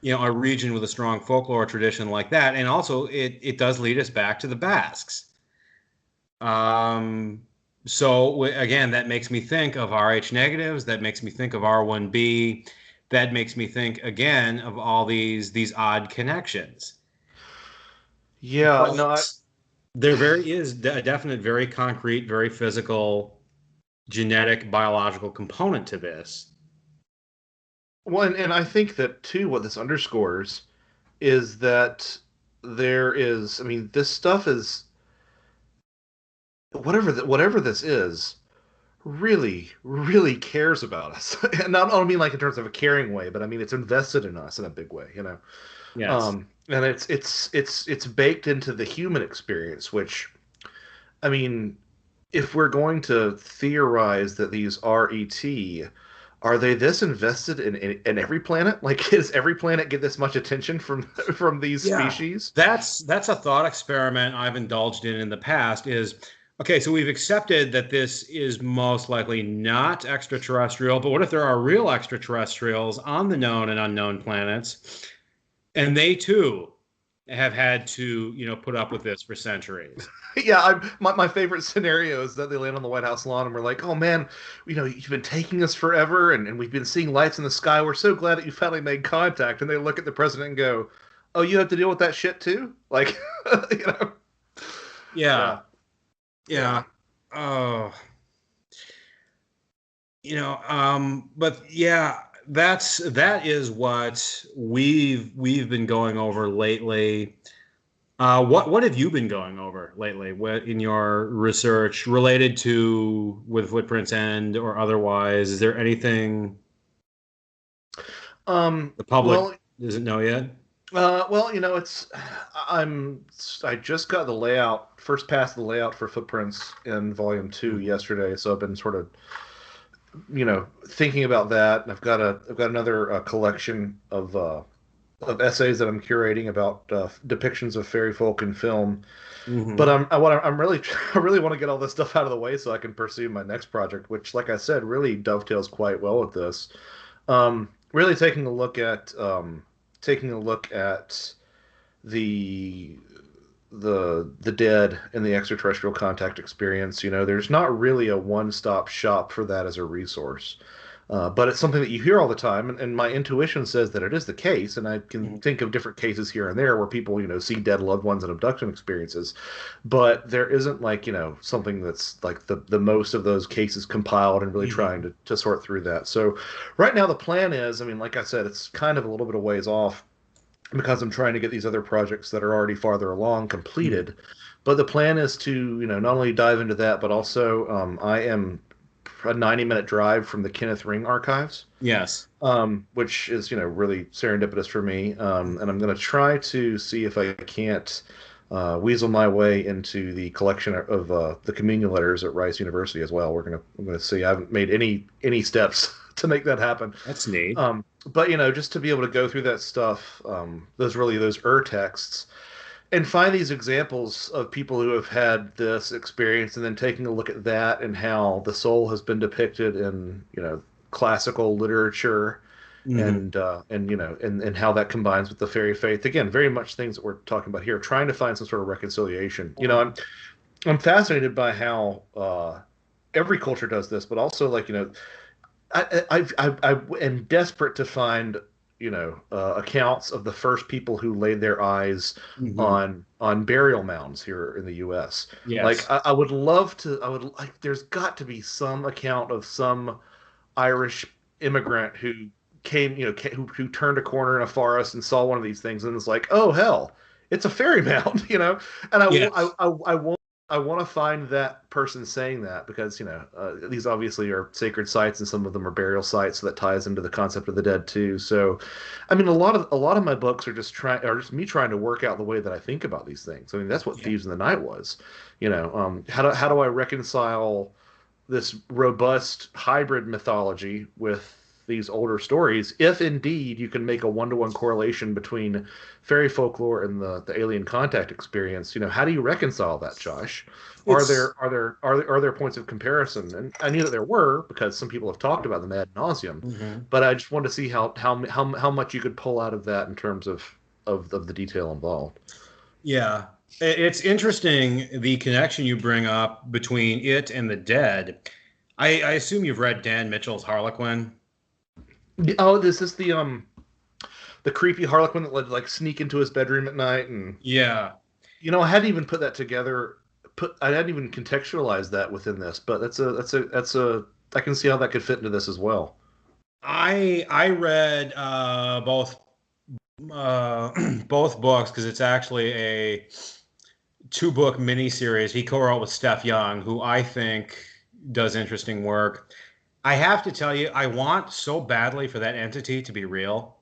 a region with a strong folklore tradition like that, and also it does lead us back to the Basques. So again, that makes me think of Rh negatives. That makes me think of R1b. That makes me think again of all these odd connections. Yeah, there is a definite, very concrete, very physical, genetic, biological component to this. Well, and I think that too, what this underscores is that there is, I mean, this stuff is whatever this is, really, really cares about us. And I don't mean like in terms of a caring way, but I mean it's invested in us in a big way, you know. Yes. And it's baked into the human experience, which, I mean, if we're going to theorize that these are ET, are they this invested in every planet? Like, does every planet get this much attention from these species? That's a thought experiment I've indulged in the past. Is okay, so we've accepted that this is most likely not extraterrestrial, but what if there are real extraterrestrials on the known and unknown planets, and they too have had to, put up with this for centuries? Yeah, my favorite scenario is that they land on the White House lawn and we're like, oh man, you've been taking us forever and we've been seeing lights in the sky. We're so glad that you finally made contact. And they look at the president and go, oh, you have to deal with that shit too? Like, you know? Yeah. Yeah. Oh. But yeah, that is what we've been going over lately. What have you been going over lately? What in your research related to with footprints and or otherwise? Is there anything the public doesn't know yet? Well, I just got the layout, first pass of the layout for Footprints in Volume 2 yesterday, so I've been sort of, thinking about that. I've got another collection of essays that I'm curating about depictions of fairy folk in film. Mm-hmm. But I really want to get all this stuff out of the way so I can pursue my next project, which, like I said, really dovetails quite well with this. Really taking a look at the dead and the extraterrestrial contact experience. There's not really a one-stop shop for that as a resource. But it's something that you hear all the time, and my intuition says that it is the case, and I can think of different cases here and there where people, see dead loved ones and abduction experiences, but there isn't something that's like the most of those cases compiled and really trying to sort through that. So right now the plan is, like I said, it's kind of a little bit of ways off because I'm trying to get these other projects that are already farther along completed. But the plan is to, not only dive into that, but also I am a 90-minute drive from the Kenneth Ring archives. Yes. Which is, really serendipitous for me. And I'm going to try to see if I can't weasel my way into the collection of the communion letters at Rice University as well. I'm going to see. I haven't made any steps to make that happen. That's neat. But just to be able to go through that stuff, those texts, and find these examples of people who have had this experience, and then taking a look at that and how the soul has been depicted in classical literature, and how that combines with the fairy faith. Again, very much things that we're talking about here, trying to find some sort of reconciliation. I'm fascinated by how every culture does this, but also I am desperate to find accounts of the first people who laid their eyes on burial mounds here in the U.S. Yes. I would love to. There's got to be some account of some Irish immigrant who came, who turned a corner in a forest and saw one of these things and was like, oh hell, it's a fairy mound, And I want to find that person saying that because these obviously are sacred sites and some of them are burial sites, so that ties into the concept of the dead too. So, a lot of my books are just me trying to work out the way that I think about these things. That's what Thieves in the Night was. How do I reconcile this robust hybrid mythology with these older stories, if indeed you can make a one-to-one correlation between fairy folklore and the alien contact experience? How do you reconcile that, Josh? Are there points of comparison? And I knew that there were because some people have talked about them ad nauseum, but I just wanted to see how much you could pull out of that in terms of the detail involved. Yeah, it's interesting the connection you bring up between it and the dead. I assume you've read Dan Mitchell's Harlequin. Oh, this is the creepy Harlequin that would sneak into his bedroom at night and yeah. I hadn't even put that together. I hadn't even contextualized that within this, but that's a. I can see how that could fit into this as well. I read both books because it's actually a 2-book miniseries he co-wrote with Steph Young, who I think does interesting work. I have to tell you, I want so badly for that entity to be real.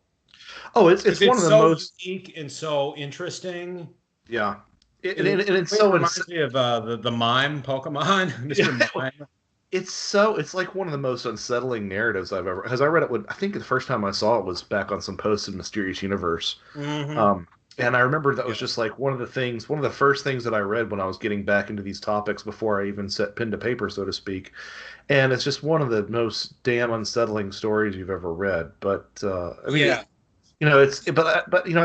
Oh, it's one of the so most unique and so interesting. Yeah, It it's so reminds me of the mime Pokemon, Mr. Mime. It's like one of the most unsettling narratives I've ever. Because I read it when I think the first time I saw it was back on some posts in Mysterious Universe. And I remember that was just like one of the first things that I read when I was getting back into these topics before I even set pen to paper, so to speak. And it's just one of the most damn unsettling stories you've ever read. But I mean, I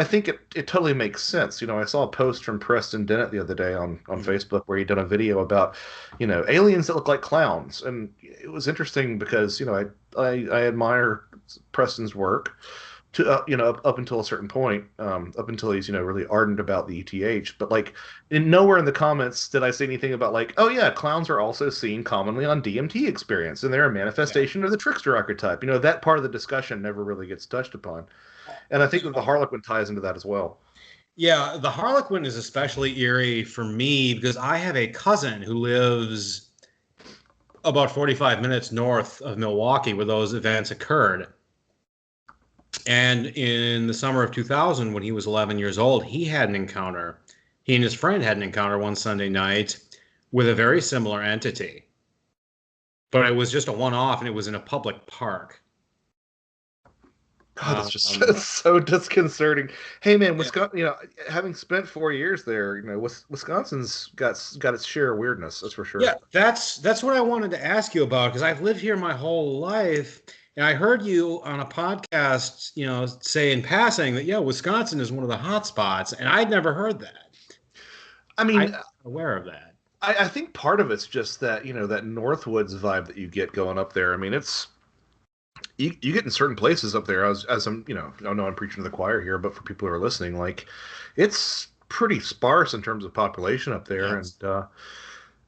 think it totally makes sense. I saw a post from Preston Dennett the other day on Facebook where he'd done a video about, aliens that look like clowns, and it was interesting because I admire Preston's work to up until a certain point, up until he's really ardent about the ETH. But like, nowhere in the comments did I say anything about like, oh yeah, clowns are also seen commonly on DMT experience, and they're a manifestation of the trickster archetype. That part of the discussion never really gets touched upon. And I think that the Harlequin ties into that as well. Yeah, the Harlequin is especially eerie for me because I have a cousin who lives about 45 minutes north of Milwaukee where those events occurred. And in the summer of 2000, when he was 11 years old, he had an encounter. He and his friend had an encounter one Sunday night with a very similar entity. But it was just a one-off, and it was in a public park. God, that's just so disconcerting. Hey, man, Wisconsin. Having spent 4 years there, Wisconsin's got its share of weirdness. That's for sure. Yeah, that's what I wanted to ask you about because I've lived here my whole life, and I heard you on a podcast, say in passing that Wisconsin is one of the hot spots, and I'd never heard that. I mean, I'm aware of that. I think part of it's just that that Northwoods vibe that you get going up there. I mean, it's. You get in certain places up there as I'm, I know I'm preaching to the choir here, but for people who are listening, like it's pretty sparse in terms of population up there. Yes.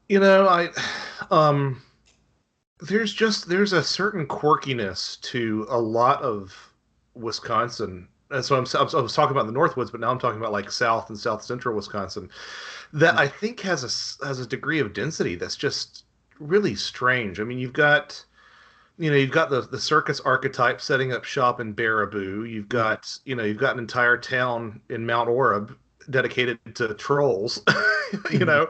And, there's a certain quirkiness to a lot of Wisconsin. And so I was talking about the Northwoods, but now I'm talking about like South and South Central Wisconsin that I think has a degree of density that's just really strange. I mean, you've got the circus archetype setting up shop in Baraboo. You've got an entire town in Mount Orab dedicated to trolls. You've the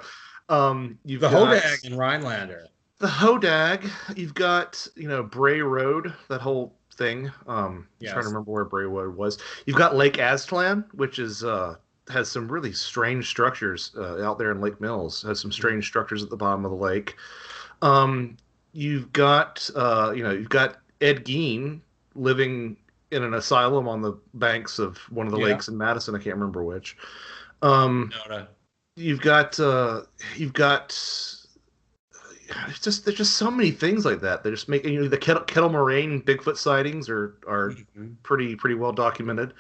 Hodag in Rhinelander. The Hodag. You've got Bray Road, that whole thing. Yes. I'm trying to remember where Bray Road was. You've got Lake Aztlan, which is has some really strange structures out there in Lake Mills. Has some strange structures at the bottom of the lake. You've got Ed Gein living in an asylum on the banks of one of the lakes in Madison. I can't remember which. You've got there's just so many things like that. They just make the Kettle Moraine Bigfoot sightings are pretty well documented.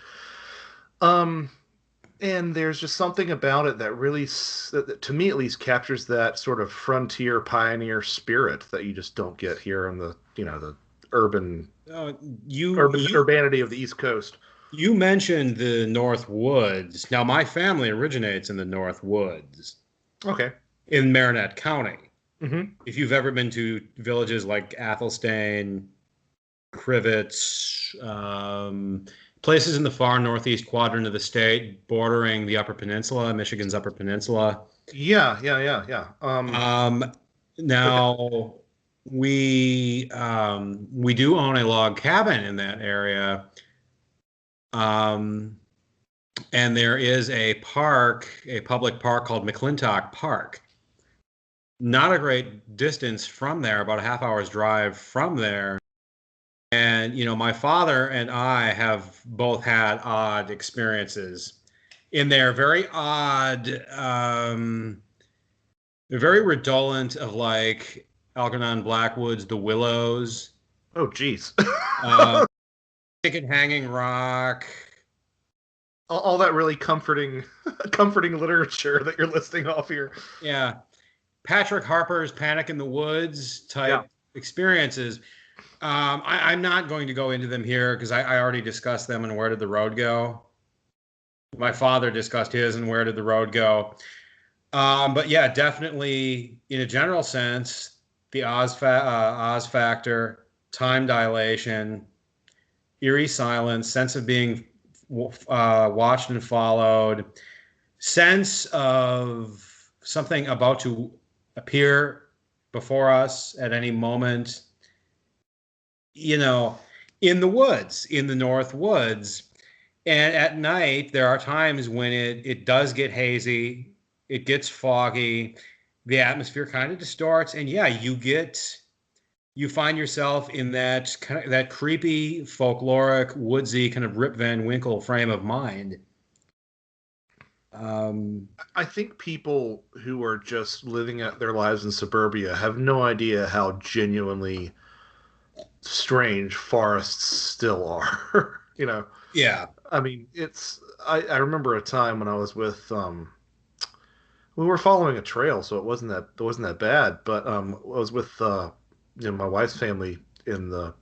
And there's just something about it that really, that to me at least, captures that sort of frontier pioneer spirit that you just don't get here in the the urban urbanity of the East Coast. You mentioned the North Woods. Now, my family originates in the North Woods. Okay. In Marinette County. Mm-hmm. If you've ever been to villages like Athelstane, Crivets, places in the far northeast quadrant of the state, bordering the Upper Peninsula, Michigan's Upper Peninsula. Yeah. Now we do own a log cabin in that area, and there is a public park called McClintock Park. Not a great distance from there, about a half hour's drive from there. And, my father and I have both had odd experiences in there. Very odd, they're very redolent of like Algernon Blackwoods, The Willows. Oh, geez. Chicken Hanging Rock. all that really comforting literature that you're listing off here. Yeah. Patrick Harper's Panic in the Woods type experiences. I'm not going to go into them here because I already discussed them and Where Did the Road Go? My father discussed his and Where Did the Road Go? But yeah, definitely in a general sense, the Oz factor, time dilation, eerie silence, sense of being watched and followed, sense of something about to appear before us at any moment, in the woods, in the North Woods. And at night, there are times when it does get hazy, it gets foggy, the atmosphere kind of distorts, and yeah, you find yourself in that creepy, folkloric, woodsy kind of Rip Van Winkle frame of mind. I think people who are just living out their lives in suburbia have no idea how genuinely strange forests still are. Yeah. I mean, I remember a time when I was with we were following a trail, so it wasn't that bad. But I was with my wife's family in the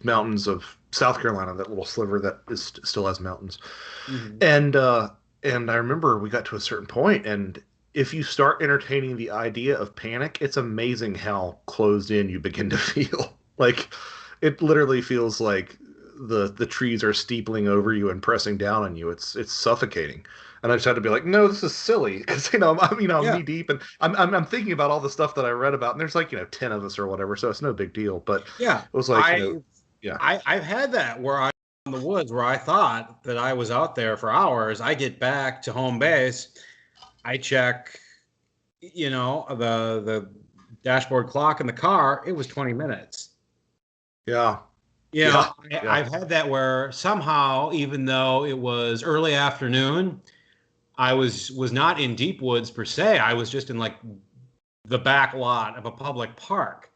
mountains of South Carolina, that little sliver that still has mountains. Mm-hmm. And I remember we got to a certain point, and if you start entertaining the idea of panic, it's amazing how closed in you begin to feel. Like, it literally feels like the trees are steepling over you and pressing down on you. It's suffocating. And I just had to be like, no, this is silly, because I'm knee deep, and I'm thinking about all the stuff that I read about, and there's 10 of us or whatever, so it's no big deal. But yeah, it was like I've had that where I'm in the woods where I thought that I was out there for hours. I get back to home base, I check, the dashboard clock in the car. It was 20 minutes. Yeah. I've had that where somehow, even though it was early afternoon, I was not in deep woods per se. I was just in the back lot of a public park.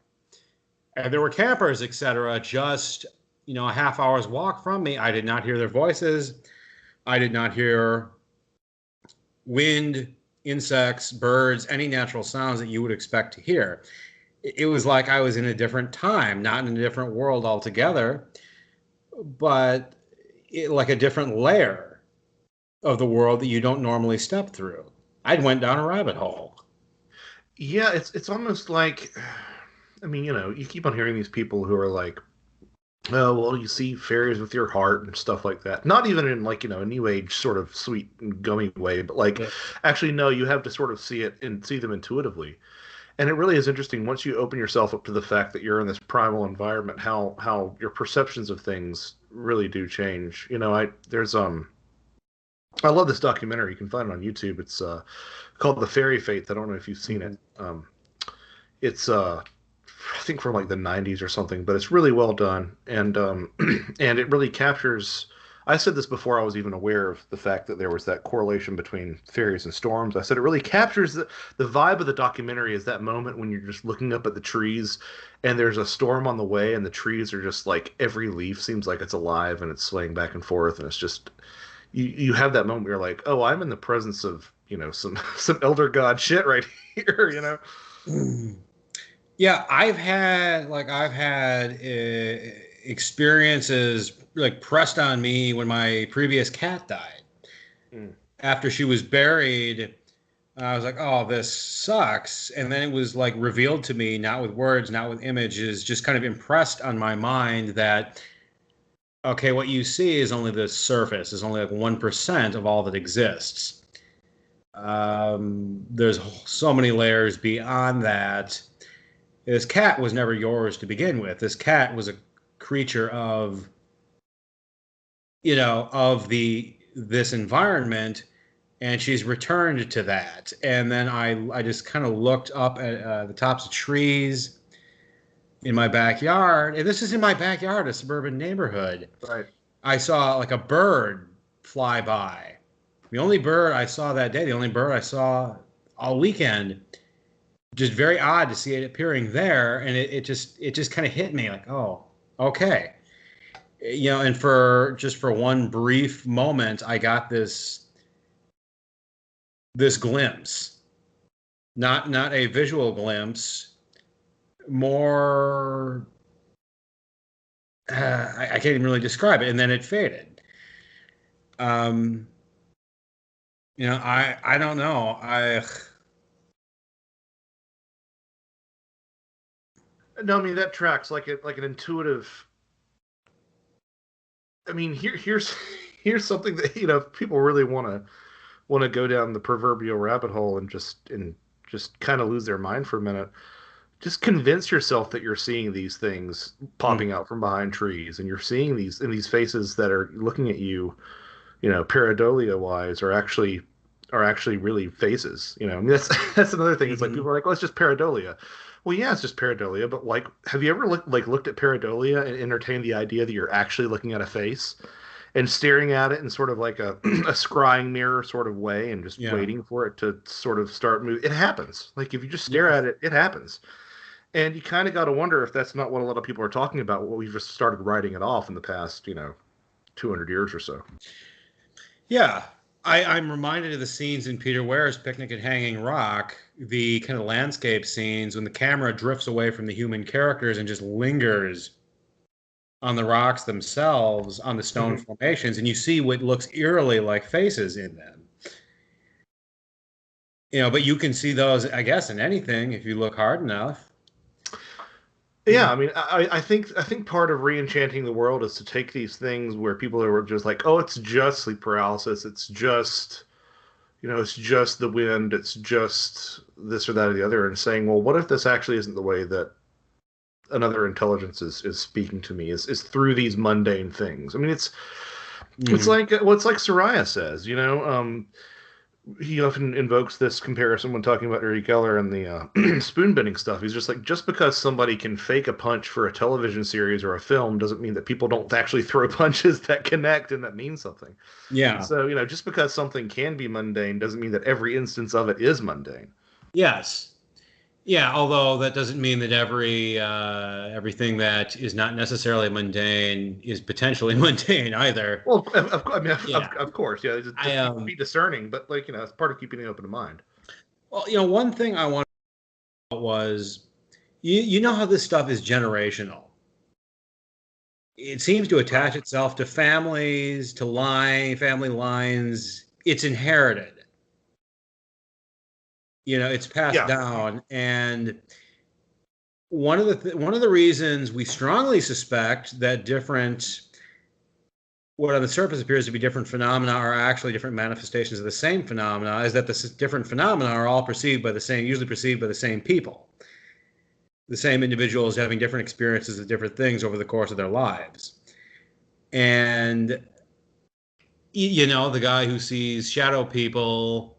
And there were campers, etc., just, a half hour's walk from me. I did not hear their voices. I did not hear wind, insects, birds, any natural sounds that you would expect to hear. It was like I was in a different time, not in a different world altogether, but like a different layer of the world that you don't normally step through. I went down a rabbit hole. Yeah, it's almost like, you keep on hearing these people who are like, oh, well, you see fairies with your heart and stuff like that. Not even in a new age sort of sweet and gummy way, but actually, no, you have to sort of see it and see them intuitively. And it really is interesting once you open yourself up to the fact that you're in this primal environment, how your perceptions of things really do change. I love this documentary. You can find it on YouTube. It's called The Fairy Fates. I don't know if you've seen it. It's I think from the 90s or something, but it's really well done, and and it really captures. I said this before I was even aware of the fact that there was that correlation between fairies and storms. I said it really captures the vibe of the documentary is that moment when you're just looking up at the trees and there's a storm on the way and the trees are just every leaf seems like it's alive and it's swaying back and forth, and it's just you have that moment where you're like, oh, I'm in the presence of some elder god shit right here. Yeah, I've had experiences pressed on me when my previous cat died. After she was buried, I was like, oh, this sucks. And then it was revealed to me, not with words, not with images, just kind of impressed on my mind that, okay, what you see is only the surface, is only 1% of all that exists. There's so many layers beyond that. This cat was never yours to begin with. This cat was a creature of, this environment, and she's returned to that. And then I just kind of looked up at the tops of trees in my backyard, and this is in my backyard, a suburban neighborhood. Right. I saw a bird fly by. The only bird I saw that day, the only bird I saw all weekend. Just very odd to see it appearing there, and it just kind of hit me oh, okay. And for one brief moment, I got this glimpse, not a visual glimpse, more. I can't even really describe it, and then it faded. I don't know. No, I mean that tracks like an intuitive. I mean, here's something that people really want to go down the proverbial rabbit hole and just kind of lose their mind for a minute. Just convince yourself that you're seeing these things popping out from behind trees, and you're seeing these faces that are looking at you, pareidolia wise, are actually really faces. I mean, that's another thing. It's like people are like, "Oh, it's just pareidolia." Well, yeah, it's just pareidolia, but like, have you ever looked at pareidolia and entertained the idea that you're actually looking at a face and staring at it in sort of like a scrying mirror sort of way and just waiting for it to sort of start moving? It happens. Like if you just stare at it, it happens. And you kind of got to wonder if that's not what a lot of people are talking about. What we've just started writing it off in the past, 200 years or so. Yeah. I'm reminded of the scenes in Peter Ware's Picnic at Hanging Rock, the kind of landscape scenes when the camera drifts away from the human characters and just lingers on the rocks themselves, on the stone formations, and you see what looks eerily like faces in them. But you can see those, I guess, in anything if you look hard enough. Yeah, I mean, I think part of re-enchanting the world is to take these things where people are just like, oh, it's just sleep paralysis, it's just, it's just the wind, it's just this or that or the other, and saying, well, what if this actually isn't the way that another intelligence is speaking to me? Is through these mundane things. I mean, it's like Soraya says, he often invokes this comparison when talking about Uri Geller and the spoon bending stuff. He's just like, just because somebody can fake a punch for a television series or a film doesn't mean that people don't actually throw punches that connect and that mean something. Yeah. So, just because something can be mundane doesn't mean that every instance of it is mundane. Yes. Yeah, although that doesn't mean that everything that is not necessarily mundane is potentially mundane either. Well, of course, yeah. Just be discerning, but it's part of keeping an open mind. Well, one thing I wanted to know was, you know how this stuff is generational. It seems to attach itself to families, to family lines. It's inherited. It's passed down, and one of the reasons we strongly suspect that what on the surface appears to be different phenomena are actually different manifestations of the same phenomena is that the different phenomena are all usually perceived by the same people, the same individuals having different experiences of different things over the course of their lives, and the guy who sees shadow people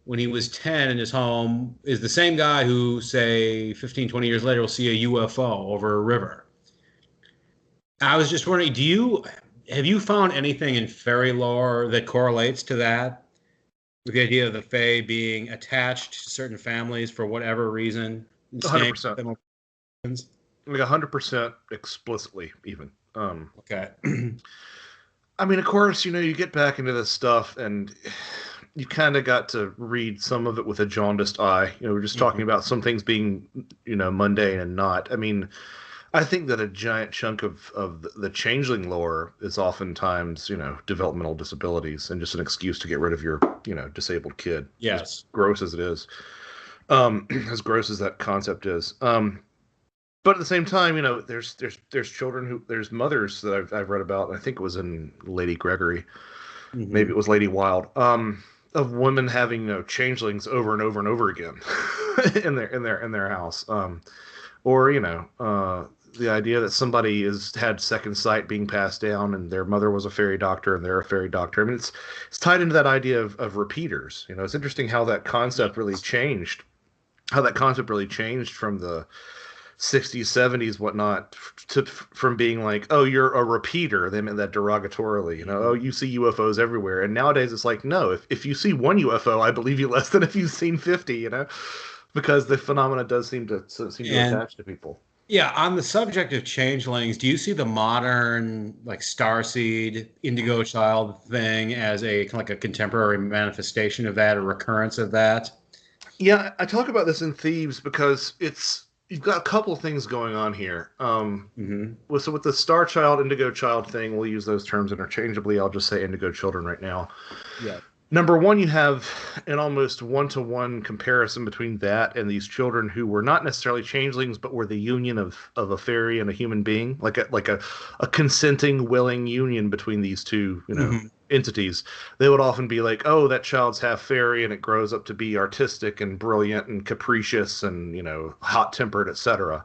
when he was 10 in his home is the same guy who, say, 15, 20 years later will see a UFO over a river. I was just wondering, have you found anything in fairy lore that correlates to that? With the idea of the Fae being attached to certain families for whatever reason? 100%. Like 100% explicitly, even. Okay. I mean, of course, you get back into this stuff and you kind of got to read some of it with a jaundiced eye. We're just talking about some things being, mundane and not. I mean, I think that a giant chunk of the changeling lore is oftentimes, developmental disabilities and just an excuse to get rid of your, disabled kid. Yes. As gross as it is. As gross as that concept is. But at the same time, there's children there's mothers that I've read about. I think it was in Lady Gregory. Maybe it was Lady Wilde. Of women having changelings over and over and over again in their house, or the idea that somebody has had second sight being passed down, and their mother was a fairy doctor and they're a fairy doctor. I mean, it's tied into that idea of repeaters. It's interesting how that concept really changed. How that concept really changed from the 60s, 70s, whatnot, from being like, oh, you're a repeater. They meant that derogatorily, oh, you see UFOs everywhere. And nowadays it's like, no, if you see one UFO, I believe you less than if you've seen 50, because the phenomena does seem to attach to people. Yeah, on the subject of changelings, do you see the modern like starseed indigo child thing as a kind of like a contemporary manifestation of that, a recurrence of that? Yeah, I talk about this in Thieves because you've got a couple of things going on here. Mm-hmm. So with the Star Child, Indigo Child thing, we'll use those terms interchangeably. I'll just say Indigo Children right now. Yeah. Number one, you have an almost one-to-one comparison between that and these children who were not necessarily changelings, but were the union of a fairy and a human being, like a consenting, willing union between these two, Mm-hmm. entities. They would often be like, "Oh, that child's half fairy, and it grows up to be artistic and brilliant and capricious and hot-tempered, etc."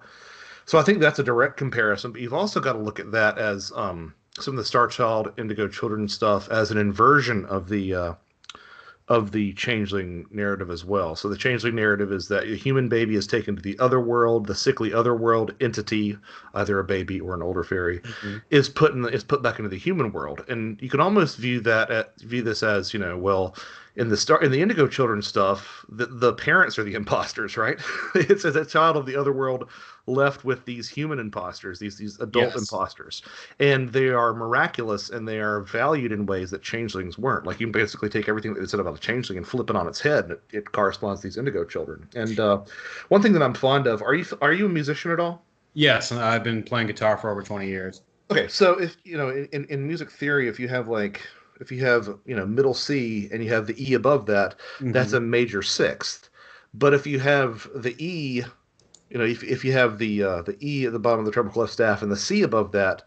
So I think that's a direct comparison. But you've also got to look at that as some of the Star Child, Indigo Children stuff as an inversion of the changeling narrative as well. So the changeling narrative is that a human baby is taken to the other world, the sickly other world entity, either a baby or an older fairy, Mm-hmm. is put back into the human world. And you can almost view this as, well, in the Indigo Children stuff, the parents are the imposters, right? It's as a child of the other world left with these human imposters, these adult Yes. imposters, and they are miraculous and they are valued in ways that changelings weren't. Like, you can basically take everything that is said about a changeling and flip it on its head, and it corresponds to these Indigo Children. And one thing that I'm fond of, are you a musician at all? Yes, and I've been playing guitar for over 20 years. Okay, so if in music theory, if you have middle C and you have the E above that, that's Mm-hmm. a major sixth. But if you have the E, if you have the E at the bottom of the treble clef staff and the C above that,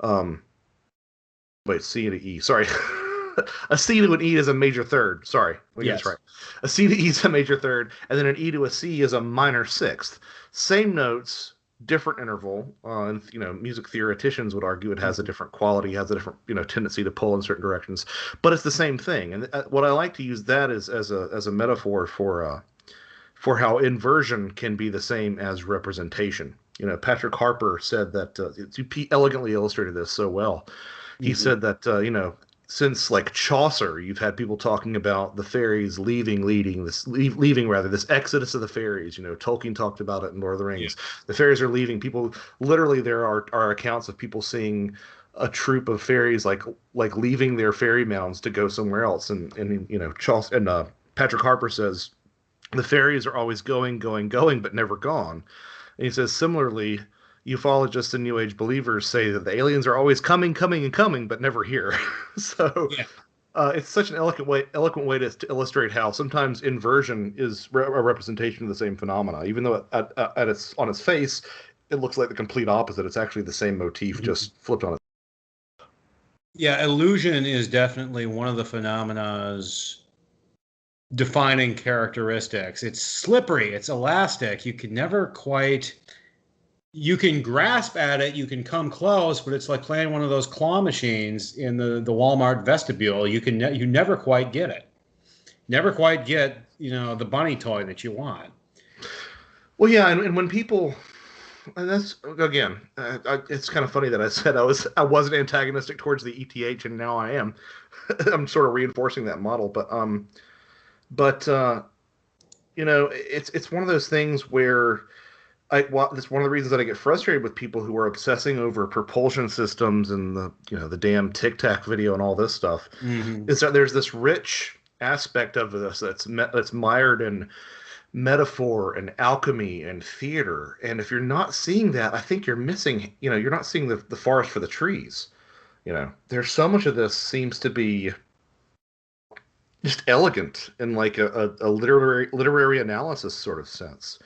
um, wait, C and an E, sorry. A C to an E is a major third. Sorry, let me get this Yes. right. A C to E is a major third, and then an E to a C is a minor sixth. Same notes, different interval. And music theoreticians would argue it has a different quality, has a different tendency to pull in certain directions, but it's the same thing. And what I like to use that is as a metaphor for how inversion can be the same as representation. Patrick Harper said that he elegantly illustrated this so well. He Mm-hmm. said that since like Chaucer, you've had people talking about the fairies leaving this exodus of the fairies. Tolkien talked about it in Lord of the Yeah. Rings. The fairies are leaving. People literally, there are accounts of people seeing a troop of fairies like leaving their fairy mounds to go somewhere else. And Chaucer and Patrick Harper says the fairies are always going, going, going, but never gone. And he says, similarly, ufologists and New Age believers say that the aliens are always coming, coming, and coming, but never here. So Yeah. it's such an eloquent way to illustrate how sometimes inversion is a representation of the same phenomena, even though on its face it looks like the complete opposite. It's actually the same motif, Mm-hmm. just flipped on its. Yeah, illusion is definitely one of the phenomana's defining characteristics. It's slippery, it's elastic. You can never quite you can grasp at it, you can come close, but it's like playing one of those claw machines in the Walmart vestibule. You never quite get it. Never quite get, the bunny toy that you want. Well, yeah, and when people, and that's again, it's kind of funny that I said I wasn't antagonistic towards the ETH, and now I am. I'm sort of reinforcing that model, but it's one of those things where that's one of the reasons that I get frustrated with people who are obsessing over propulsion systems and the damn Tic Tac video and all this stuff. Mm-hmm. Is that there's this rich aspect of this that's mired in metaphor and alchemy and theater. And if you're not seeing that, I think you're missing. You're not seeing the forest for the trees. There's so much of this seems to be just elegant in like a literary analysis sort of sense.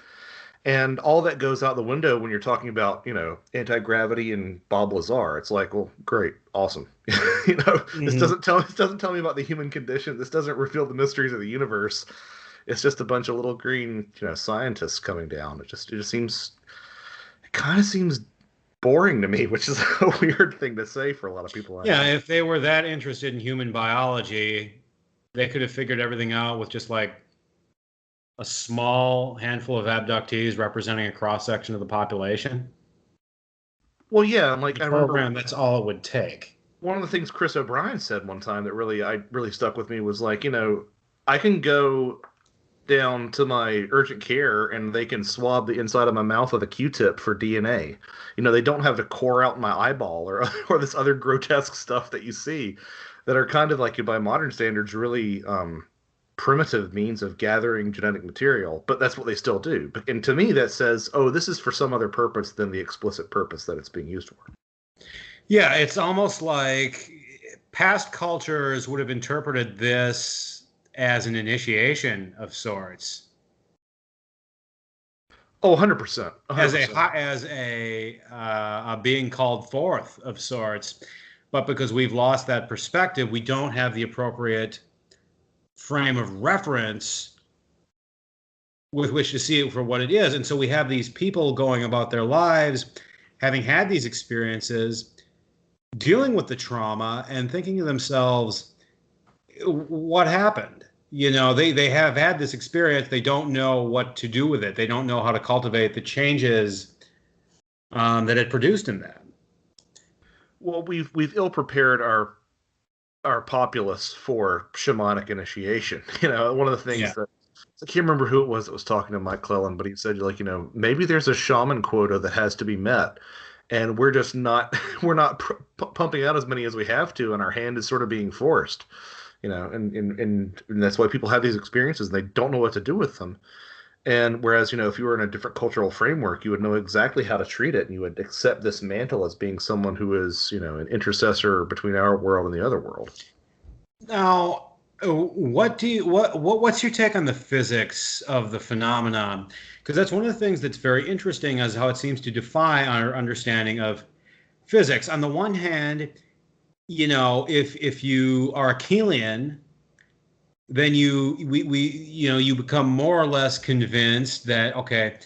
And all that goes out the window when you're talking about, anti-gravity and Bob Lazar. It's like, well, great, awesome. This Mm-hmm. doesn't tell me about the human condition. This doesn't reveal the mysteries of the universe. It's just a bunch of little green, scientists coming down. It kind of seems boring to me, which is a weird thing to say for a lot of people I Yeah, know. if they were that interested in human biology, they could have figured everything out with just like a small handful of abductees representing a cross section of the population. Well, yeah, and like The I remember program, that's all it would take. one of the things Chris O'Brien said one time that really stuck with me was like, I can go down to my urgent care and they can swab the inside of my mouth with a Q-tip for DNA. They don't have to core out my eyeball or or this other grotesque stuff that you see that are kind of like, by modern standards, really primitive means of gathering genetic material, but that's what they still do. And to me, that says, oh, this is for some other purpose than the explicit purpose that it's being used for. Yeah, it's almost like past cultures would have interpreted this as an initiation of sorts. Oh, 100%. 100%. As a being called forth of sorts. But because we've lost that perspective, we don't have the appropriate frame of reference with which to see it for what it is. And so we have these people going about their lives, having had these experiences, dealing with the trauma and thinking to themselves, what happened? They have had this experience. They don't know what to do with it. They don't know how to cultivate the changes that it produced in them. Well, we've ill prepared our populace for shamanic initiation. One of the things that I can't remember who it was that was talking to Mike Clellan, but he said, maybe there's a shaman quota that has to be met, and we're just not pumping out as many as we have to, and our hand is sort of being forced. And that's why people have these experiences and they don't know what to do with them. And whereas, if you were in a different cultural framework, you would know exactly how to treat it, and you would accept this mantle as being someone who is, an intercessor between our world and the other world. Now, what's your take on the physics of the phenomenon? Because that's one of the things that's very interesting, as how it seems to defy our understanding of physics. On the one hand, if you are a Keelian, then you become more or less convinced that, okay,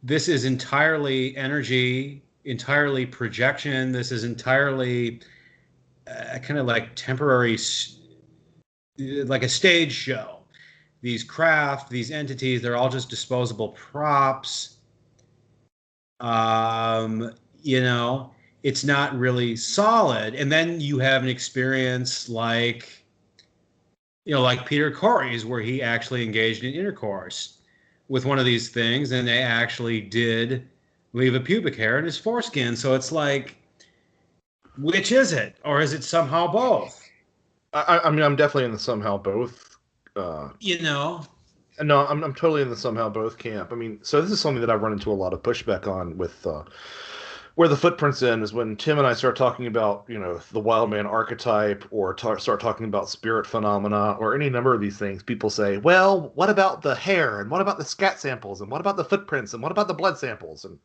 this is entirely energy, entirely projection. This is entirely kind of like temporary, like a stage show. These craft, these entities, they're all just disposable props. It's not really solid. And then you have an experience like Peter Corey's, where he actually engaged in intercourse with one of these things, and they actually did leave a pubic hair in his foreskin. So it's like, which is it? Or is it somehow both? I mean, I'm definitely in the somehow both. No, I'm totally in the somehow both camp. I mean, so this is something that I've run into a lot of pushback on with where the footprints end is when Tim and I start talking about, the wild man archetype, or start talking about spirit phenomena, or any number of these things. People say, well, what about the hair? And what about the scat samples? And what about the footprints? And what about the blood samples? And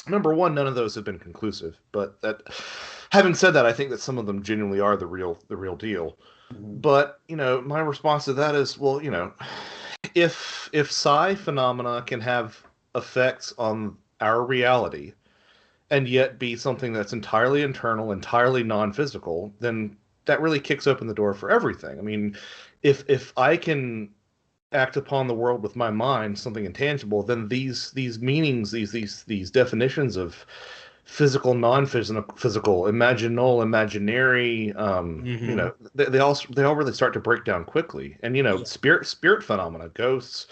number one, none of those have been conclusive. But having said that, I think that some of them genuinely are the real deal. Mm-hmm. But, my response to that is, well, if psi phenomena can have effects on our reality, and yet be something that's entirely internal, entirely non-physical, then that really kicks open the door for everything. I mean, if I can act upon the world with my mind, something intangible, then these meanings, these definitions of physical, non-physical, imaginal, imaginary, they all really start to break down quickly. And spirit phenomena, ghosts.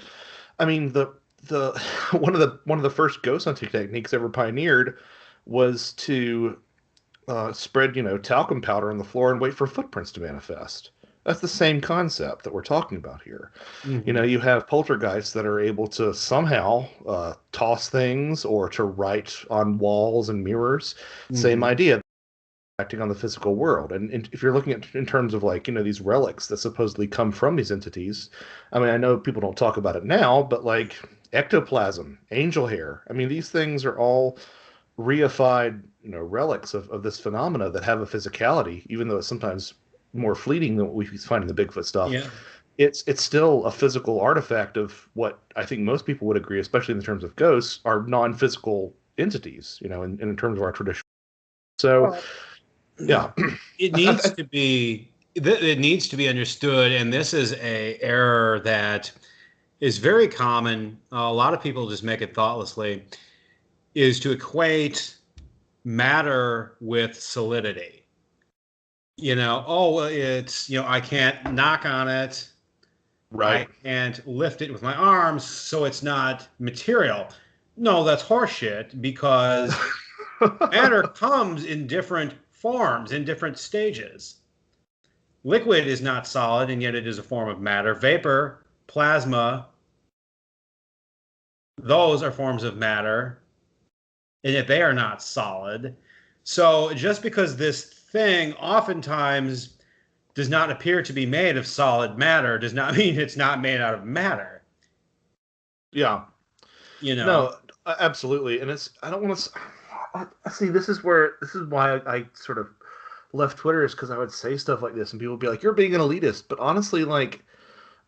I mean, the one of the first ghost hunting techniques ever pioneered was to spread, talcum powder on the floor and wait for footprints to manifest. That's the same concept that we're talking about here. Mm-hmm. You have poltergeists that are able to somehow toss things or to write on walls and mirrors. Mm-hmm. Same idea, acting on the physical world. And if you're looking at in terms of these relics that supposedly come from these entities, I mean, I know people don't talk about it now, but like ectoplasm, angel hair. I mean, these things are all reified, relics of this phenomena that have a physicality, even though it's sometimes more fleeting than what we find in the Bigfoot stuff. Yeah. It's still a physical artifact of what I think most people would agree, especially in terms of ghosts, are non-physical entities, in terms of our tradition. So, yeah, it needs to be understood, and this is a error that is very common. A lot of people just make it thoughtlessly. Is to equate matter with solidity. It's, I can't knock on it. Right. I can't lift it with my arms, so it's not material. No, that's horseshit, because matter comes in different forms, in different stages. Liquid is not solid, and yet it is a form of matter. Vapor, plasma, those are forms of matter, and yet they are not solid. So just because this thing oftentimes does not appear to be made of solid matter does not mean it's not made out of matter. Yeah. No, absolutely. And I don't want to see, this is why I sort of left Twitter, is because I would say stuff like this and people would be like, you're being an elitist. But honestly, like,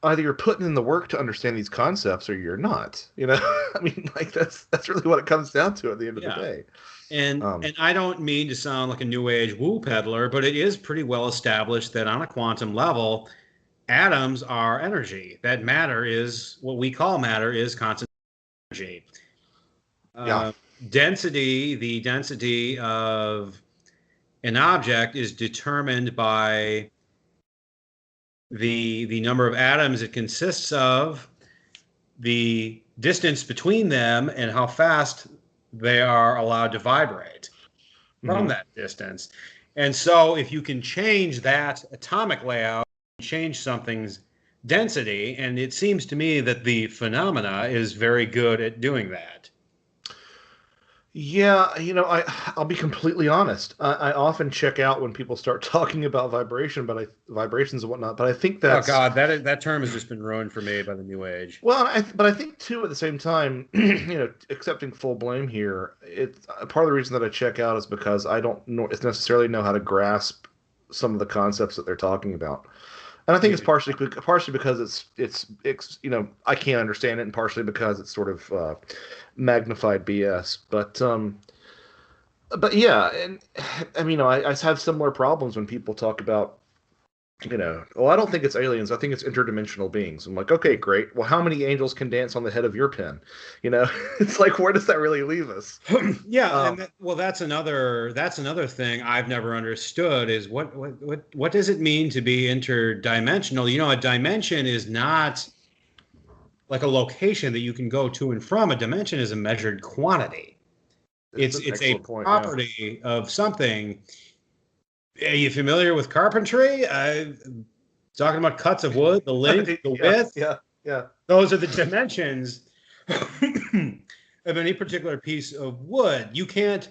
either you're putting in the work to understand these concepts or you're not, I mean, like, that's really what it comes down to at the end of the day. And I don't mean to sound like a new age woo peddler, but it is pretty well established that on a quantum level, atoms are energy. That matter is what we call matter is constant energy. Density, the density of an object is determined by the number of atoms it consists of, the distance between them, and how fast they are allowed to vibrate from that distance. And so if you can change that atomic layout, change something's density, and it seems to me that the phenomena is very good at doing that. Yeah, I'll be completely honest. I often check out when people start talking about vibrations and whatnot. But I think that's, oh god, that term has just been ruined for me by the new age. Well, but I think too at the same time, accepting full blame here, it's part of the reason that I check out is because I don't necessarily know how to grasp some of the concepts that they're talking about. And I think it's partially because it's I can't understand it, and partially because it's sort of magnified BS. But yeah, and I mean, I have similar problems when people talk about, well, I don't think it's aliens. I think it's interdimensional beings. I'm like, okay, great. Well, how many angels can dance on the head of your pin? It's like, where does that really leave us? Yeah, that's another thing I've never understood is what does it mean to be interdimensional? A dimension is not like a location that you can go to and from. A dimension is a measured quantity. It's a property of something. Are you familiar with carpentry? Talking about cuts of wood, the length, the width. Yeah. Those are the dimensions of any particular piece of wood. You can't.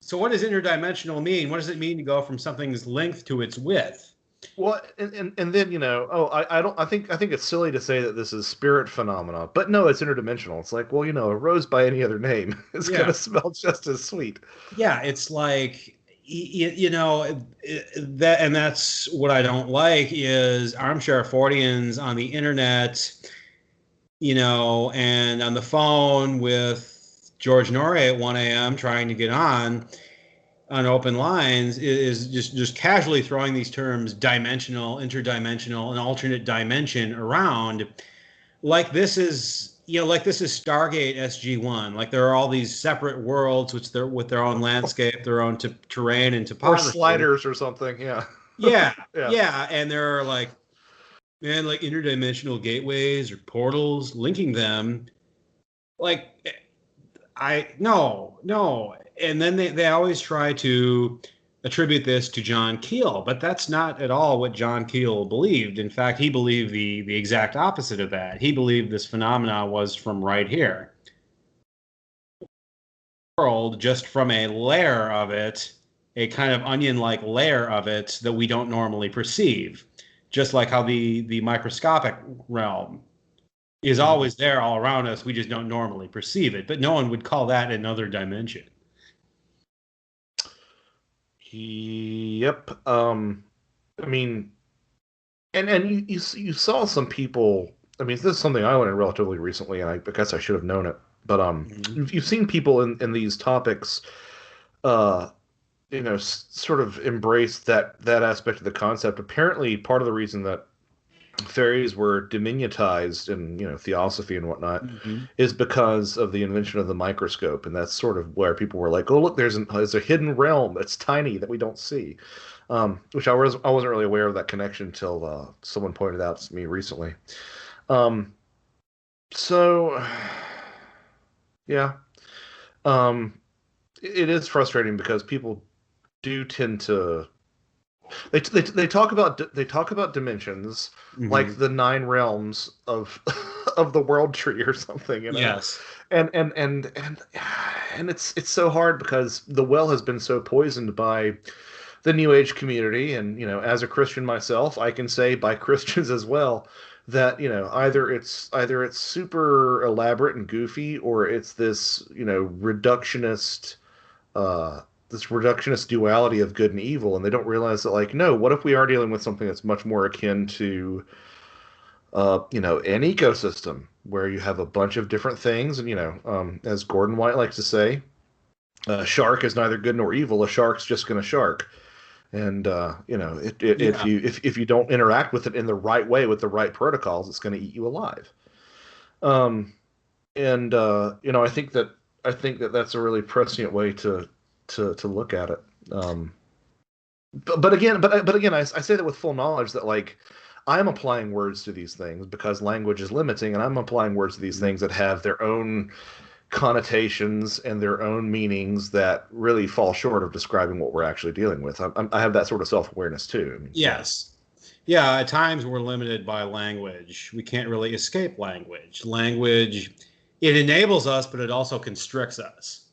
So what does interdimensional mean? What does it mean to go from something's length to its width? Well, and then I think it's silly to say that this is spirit phenomena, but no, it's interdimensional. It's like, well, a rose by any other name is going to smell just as sweet. Yeah, it's like, that, and that's what I don't like is armchair Forteans on the internet, and on the phone with George Norrie at 1 a.m. trying to get on open lines is just casually throwing these terms dimensional, interdimensional, and alternate dimension around like this is Stargate SG-1. Like there are all these separate worlds with their own landscape, their own terrain and topography. Or sliders or something, yeah. Yeah. And there are like interdimensional gateways or portals linking them. Like no. And then they always try to attribute this to John Keel, but that's not at all what John Keel believed. In fact, he believed the exact opposite of that. He believed this phenomena was from right here. World, just from a layer of it, a kind of onion-like layer of it that we don't normally perceive. Just like how the microscopic realm is always there all around us, we just don't normally perceive it. But no one would call that another dimension. Yep. I mean, and you saw some people. I mean, this is something I learned relatively recently, and I guess I should have known it. But you've seen people in these topics, sort of embrace that aspect of the concept. Apparently, part of the reason that fairies were diminutized in theosophy and whatnot Mm-hmm. is because of the invention of the microscope, and that's sort of where people were like, oh look, there's a hidden realm that's tiny that we don't see, which I wasn't really aware of that connection until someone pointed out to me recently. So yeah, it is frustrating because people do tend to they talk about dimensions Mm-hmm. like the 9 realms of of the world tree or something, Yes. and it's so hard because the well has been so poisoned by the New Age community, and as a Christian myself, I can say by Christians as well that either it's super elaborate and goofy, or it's this reductionist uh, duality of good and evil, and they don't realize that, like, no, what if we are dealing with something that's much more akin to an ecosystem where you have a bunch of different things, and as Gordon White likes to say, a shark is neither good nor evil. A shark's just going to shark. And Yeah. if you don't interact with it in the right way with the right protocols, it's going to eat you alive. And I think that that's a really prescient way to look at it. But again, I say that with full knowledge that, like, I'm applying words to these things because language is limiting, and I'm applying words to these things that have their own connotations and their own meanings that really fall short of describing what we're actually dealing with. I have that sort of self-awareness too. I mean, Yes. Yeah, at times we're limited by language. We can't really escape language. Language, it enables us, but it also constricts us.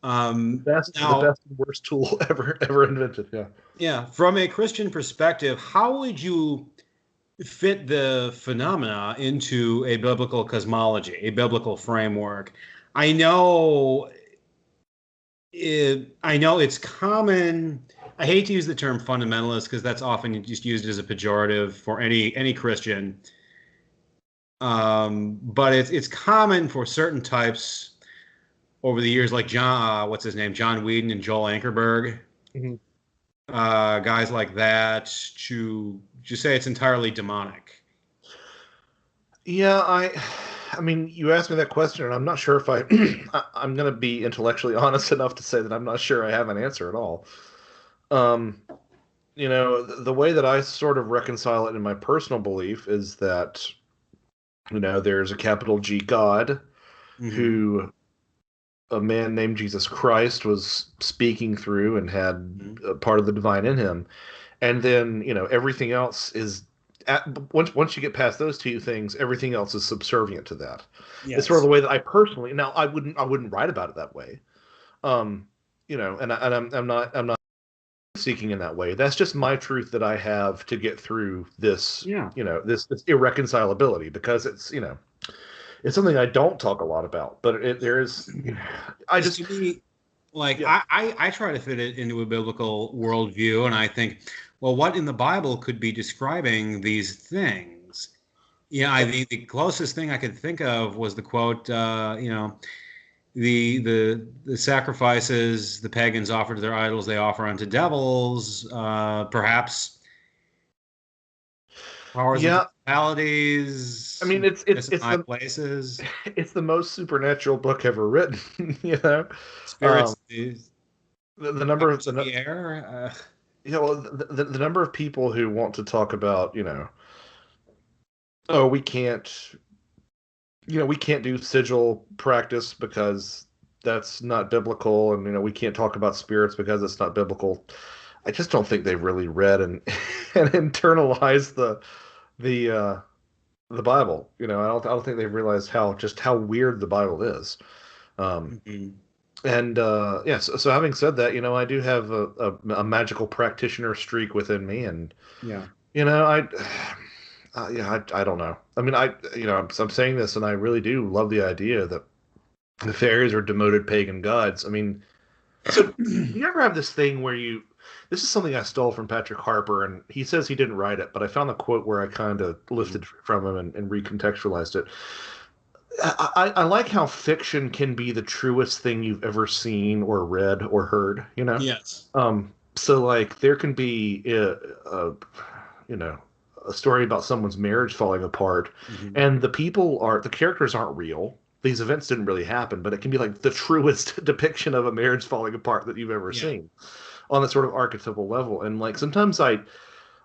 the best and worst tool ever invented. Yeah. Yeah, from a Christian perspective, how would you fit the phenomena into a biblical cosmology, a biblical framework? I know it's common. I hate to use the term fundamentalist because that's often just used as a pejorative for any Christian. But it's common for certain types over the years, like what's his name, John Whedon and Joel Ankerberg, Mm-hmm. guys like that, to just say it's entirely demonic. Yeah, I mean, you asked me that question, and I'm not sure if I'm going to be intellectually honest enough to say that I'm not sure I have an answer at all. Um, the way that I sort of reconcile it in my personal belief is that, there's a capital G God Mm-hmm. who a man named Jesus Christ was speaking through and had Mm-hmm. a part of the divine in him. And then, everything else is once you get past those two things, everything else is subservient to that. It's sort of Yes. the way that I personally, now I wouldn't write about it that way. And I'm not seeking in that way. That's just my truth that I have to get through this, Yeah. this irreconcilability, because it's something I don't talk a lot about, but there is, I just, To me, like yeah. I try to fit it into a biblical worldview, and I think, well, what in the Bible could be describing these things? Yeah, the closest thing I could think of was the quote, the sacrifices the pagans offer to their idols, they offer unto devils, perhaps powers of Yeah. I principalities, mean, in high places, it's the most supernatural book ever written. spirits, The number of powers of the air. well, the number of people who want to talk about, oh, we can't do sigil practice because that's not biblical, and we can't talk about spirits because it's not biblical. I just don't think they've really read and and internalized the the Bible. I don't think they've realized how weird the Bible is. Um, Mhm. and yeah, so having said that, I do have a magical practitioner streak within me, and Yeah. I yeah, I don't know. I mean, I'm saying this, and I really do love the idea that the fairies are demoted pagan gods. I mean, so you ever have this thing where this is something I stole from Patrick Harper, and he says he didn't write it, but I found the quote where I kind of lifted from him and recontextualized it. I like how fiction can be the truest thing you've ever seen or read or heard. Yes. So, like, there can be you know a story about someone's marriage falling apart, and the characters aren't real. These events didn't really happen, but it can be like the truest depiction of a marriage falling apart that you've ever seen on that sort of archetypal level. And like sometimes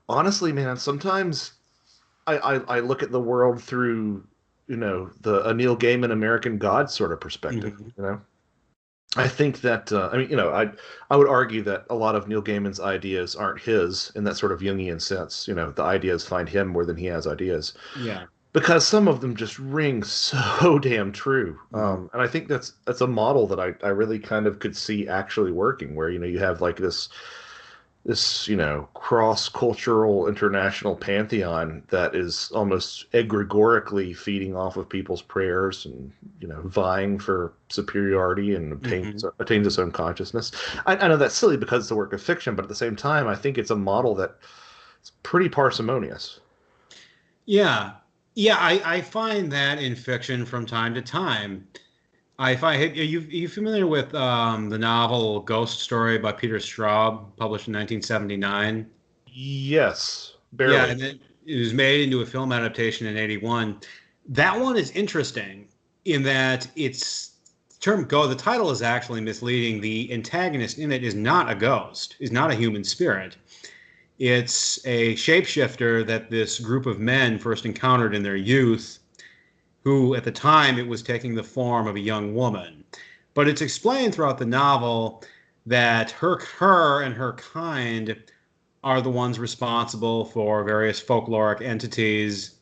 honestly, man, sometimes I look at the world through, a Neil Gaiman American God sort of perspective, I think that, I would argue that a lot of Neil Gaiman's ideas aren't his in that sort of Jungian sense. The ideas find him more than he has ideas. Yeah. Because some of them just ring so damn true. And I think that's a model that I really kind of could see actually working, where, you have like this cross-cultural international pantheon that is almost egregorically feeding off of people's prayers and, vying for superiority and attains its own consciousness. I know that's silly because it's a work of fiction, but at the same time, I think it's a model that's pretty parsimonious. Yeah. Yeah, I find that in fiction from time to time. Are you familiar with the novel Ghost Story by Peter Straub, published in 1979? Yes, barely. Yeah, and it was made into a film adaptation in 81. That one is interesting in that the title is actually misleading. The antagonist in it is not a ghost, is not a human spirit. It's a shapeshifter that this group of men first encountered in their youth, who at the time it was taking the form of a young woman. But it's explained throughout the novel that her and her kind are the ones responsible for various folkloric entities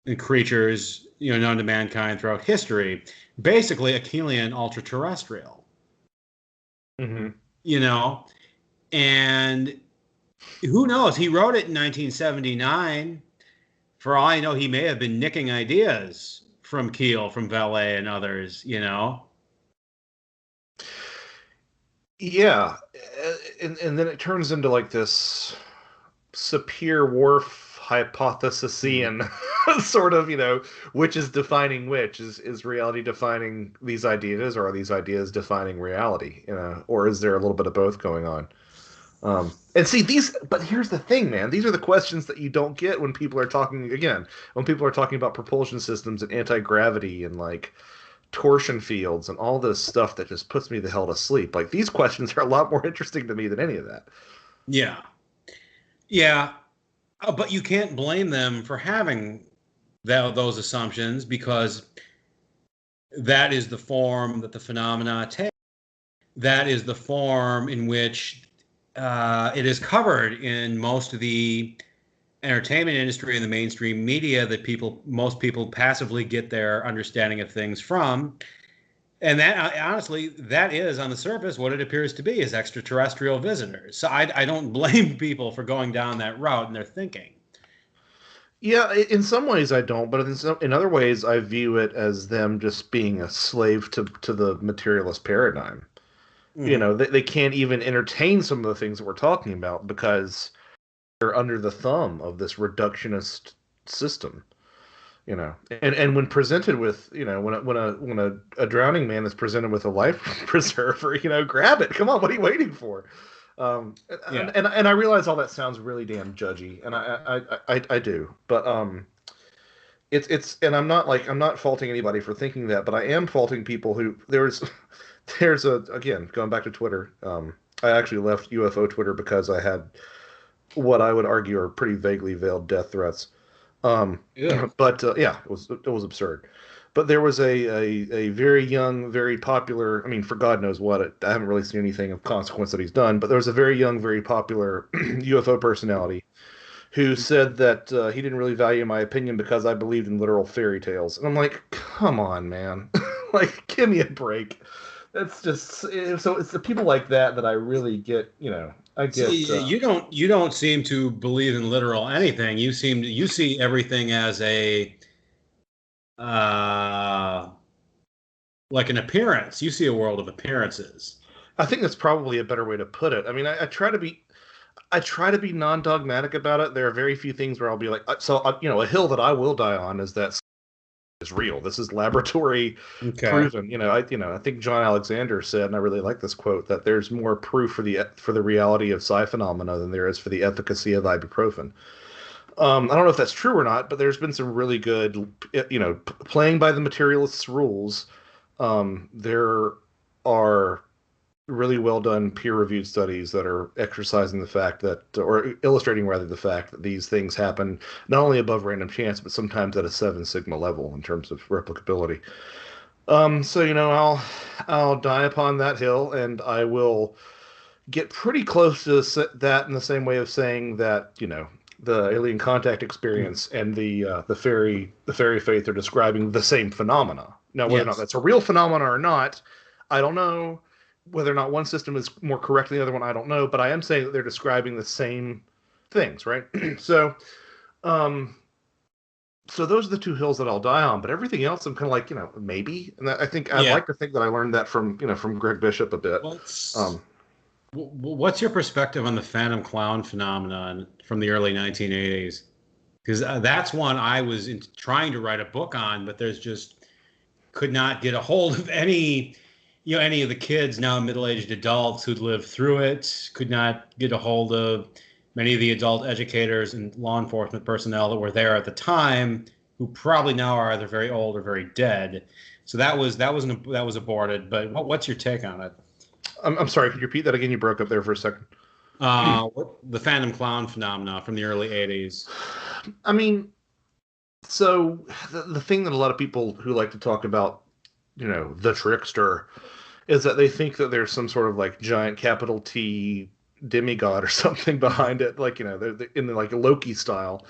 and creatures, known to mankind throughout history. Basically, Achillean ultra-terrestrial. And who knows? He wrote it in 1979. For all I know, he may have been nicking ideas from Keel, from Valet, and others, Yeah. And then it turns into like this Sapir-Whorf hypothesis-ian sort of, which is defining which? Is reality defining these ideas, or are these ideas defining reality? Or is there a little bit of both going on? And see but here's the thing, man. These are the questions that you don't get when people are talking about propulsion systems and anti-gravity and like torsion fields and all this stuff that just puts me the hell to sleep. Like, these questions are a lot more interesting to me than any of that. Yeah. Yeah. But you can't blame them for having those assumptions, because that is the form that the phenomena take. That is the form in which it is covered in most of the entertainment industry and the mainstream media that most people passively get their understanding of things from. And that, honestly, that is on the surface what it appears to be, is extraterrestrial visitors. So I don't blame people for going down that route in their thinking. Yeah, in some ways I don't, but in other ways I view it as them just being a slave to the materialist paradigm. They can't even entertain some of the things that we're talking about because they're under the thumb of this reductionist system. And when presented with, when a drowning man is presented with a life preserver, grab it. Come on, what are you waiting for? And I realize all that sounds really damn judgy, and I do, but it's and I'm not faulting anybody for thinking that, but I am faulting people who there's again, going back to Twitter. I actually left UFO Twitter because I had what I would argue are pretty vaguely veiled death threats. But it was absurd. But there was a very young, very popular, for God knows what, I haven't really seen anything of consequence that he's done, but there was a very young, very popular UFO personality who said that he didn't really value my opinion because I believed in literal fairy tales. And I'm like, come on, man. Like, give me a break. That's just, so it's the people like that I really get, I get. You don't seem to believe in literal anything. You see everything as a, like an appearance. You see a world of appearances. I think that's probably a better way to put it. I try to be non-dogmatic about it. There are very few things where I'll be like, a hill that I will die on is that is real. This is laboratory proven. I think John Alexander said, and I really like this quote, that there's more proof for the reality of psi phenomena than there is for the efficacy of ibuprofen. I don't know if that's true or not, but there's been some really good, playing by the materialists' rules. There are really well done peer-reviewed studies that are exercising the fact that, or illustrating rather the fact that these things happen not only above random chance, but sometimes at a 7 sigma level in terms of replicability. So I'll die upon that hill, and I will get pretty close to that in the same way of saying that the alien contact experience and the fairy faith are describing the same phenomena. Now, whether or not that's a real phenomena or not, I don't know. Whether or not one system is more correct than the other one, I don't know. But I am saying that they're describing the same things, right? So those are the two hills that I'll die on. But everything else, I'm kind of like, maybe. And I think I'd like to think that I learned that from Greg Bishop a bit. What's your perspective on the phantom clown phenomenon from the early 1980s? Because that's one I was trying to write a book on, but there's just could not get a hold of any of the kids, now middle-aged adults who'd lived through it, could not get a hold of many of the adult educators and law enforcement personnel that were there at the time, who probably now are either very old or very dead. So that was aborted. But what's your take on it? I'm sorry, could you repeat that again? You broke up there for a second. The phantom clown phenomena from the early 80s. I mean, so the thing that a lot of people who like to talk about, the trickster, is that they think that there's some sort of like giant capital T demigod or something behind it, like they're in the like Loki style.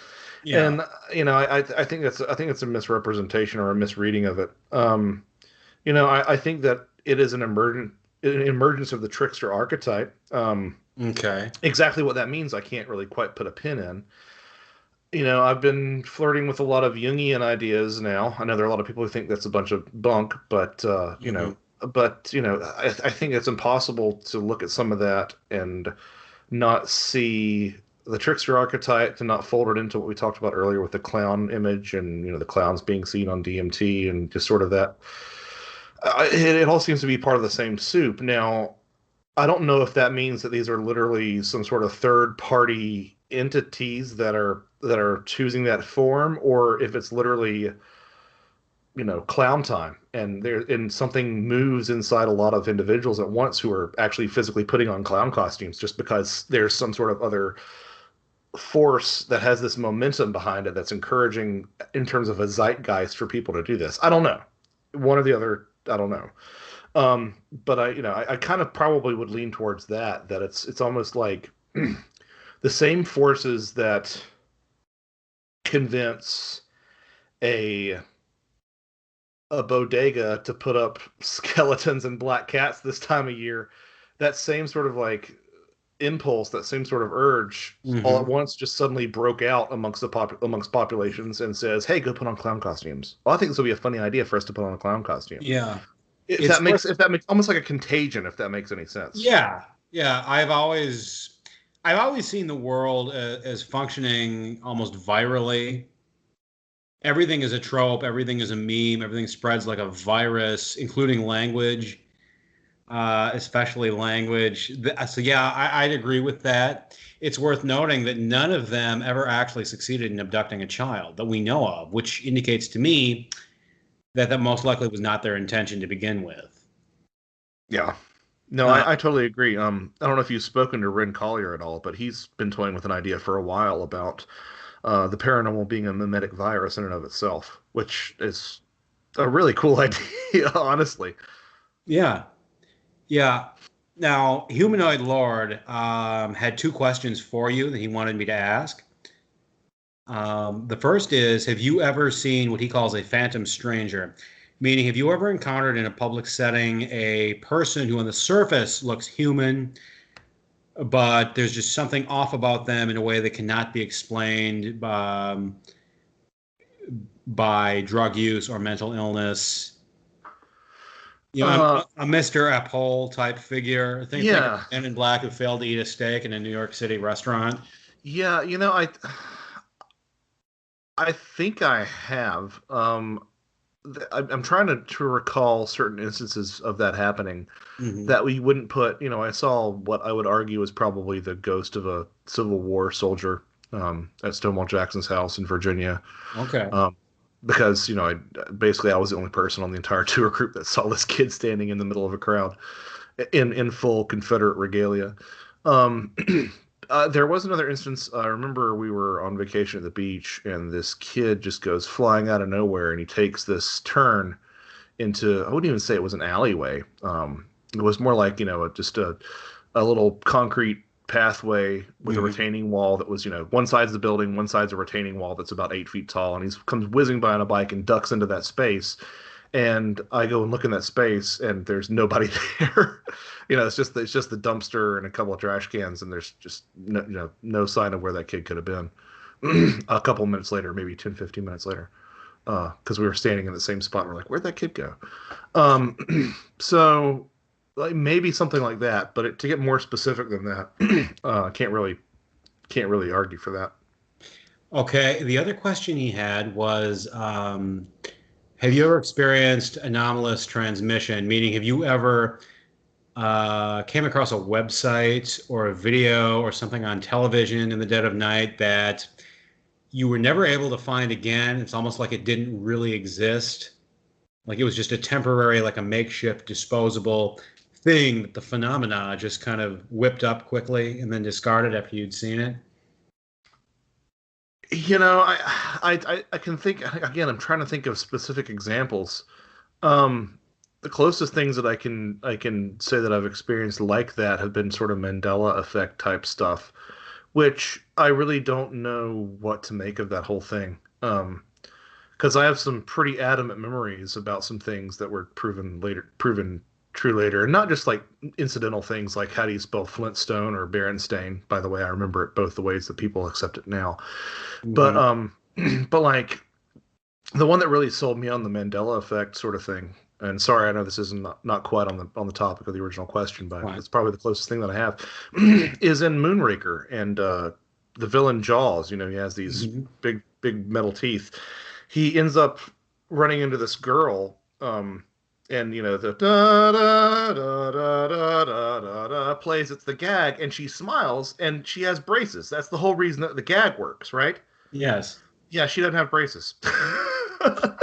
Yeah. And I think it's a misrepresentation or a misreading of it. I think that it is an emergence of the trickster archetype. Okay. Exactly what that means, I can't really quite put a pin in. I've been flirting with a lot of Jungian ideas now. I know there are a lot of people who think that's a bunch of bunk, but I think it's impossible to look at some of that and not see the trickster archetype, to not fold it into what we talked about earlier with the clown image and the clowns being seen on DMT and just sort of that. It all seems to be part of the same soup. Now, I don't know if that means that these are literally some sort of third-party entities that are choosing that form, or if it's literally clown time and something moves inside a lot of individuals at once who are actually physically putting on clown costumes just because there's some sort of other force that has this momentum behind it that's encouraging in terms of a zeitgeist for people to do this. I don't know. One or the other, I don't know. But I kind of probably would lean towards that it's almost like the same forces that convince a bodega to put up skeletons and black cats this time of year, that same sort of like impulse, that same sort of urge, all at once just suddenly broke out amongst populations and says, "Hey, go put on clown costumes." Well, I think this will be a funny idea for us to put on a clown costume. Yeah. If that makes almost like a contagion, if that makes any sense. Yeah. I've always seen the world as functioning almost virally. Everything is a trope. Everything is a meme. Everything spreads like a virus, including language, especially language. So yeah, I'd agree with that. It's worth noting that none of them ever actually succeeded in abducting a child that we know of, which indicates to me that most likely was not their intention to begin with. Yeah. No, I totally agree. I don't know if you've spoken to Ren Collier at all, but he's been toying with an idea for a while about the paranormal being a mimetic virus in and of itself, which is a really cool idea, honestly. Yeah. Now, Humanoid Lord had two questions for you that he wanted me to ask. The first is, have you ever seen what he calls a phantom stranger? Meaning, have you ever encountered in a public setting a person who on the surface looks human, but there's just something off about them in a way that cannot be explained by drug use or mental illness? A Mr. Apple type figure. Think of Men in Black who failed to eat a steak in a New York City restaurant. Yeah, I think I have. I'm trying to recall certain instances of that happening that we wouldn't put. I saw what I would argue is probably the ghost of a Civil War soldier at Stonewall Jackson's house in Virginia. Okay. Because, I was the only person on the entire tour group that saw this kid standing in the middle of a crowd in full Confederate regalia. There was another instance. I remember we were on vacation at the beach, and this kid just goes flying out of nowhere, and he takes this turn into, I wouldn't even say it was an alleyway. It was more like, just a little concrete pathway with a retaining wall that was, one side's the building, one side's a retaining wall that's about 8 feet tall, and he comes whizzing by on a bike and ducks into that space. And I go and look in that space, and there's nobody there. It's just the dumpster and a couple of trash cans, and there's just no sign of where that kid could have been. A couple minutes later, maybe 10, 15 minutes later, because we were standing in the same spot. And we're like, where'd that kid go? So like maybe something like that, but to get more specific than that, can't really argue for that. Okay. The other question he had was, have you ever experienced anomalous transmission? Meaning, have you ever came across a website or a video or something on television in the dead of night that you were never able to find again? It's almost like it didn't really exist. Like it was just a temporary, like a makeshift disposable thing that the phenomena just kind of whipped up quickly and then discarded after you'd seen it. I can think, again, I'm trying to think of specific examples. The closest things that I can say that I've experienced like that have been sort of Mandela effect type stuff, which I really don't know what to make of that whole thing. Because I have some pretty adamant memories about some things that were proven true later, and not just like incidental things like how do you spell Flintstone or Berenstain. By the way, I remember it both the ways that people accept it now. Mm-hmm. But like the one that really sold me on the Mandela effect sort of thing. And sorry, I know this is not quite on the topic of the original question, but It's probably the closest thing that I have is in Moonraker and the villain Jaws. He has these big metal teeth. He ends up running into this girl. And the da da da da da da da plays. It's the gag, and she smiles, and she has braces. That's the whole reason that the gag works, right? Yes. Yeah, she doesn't have braces. I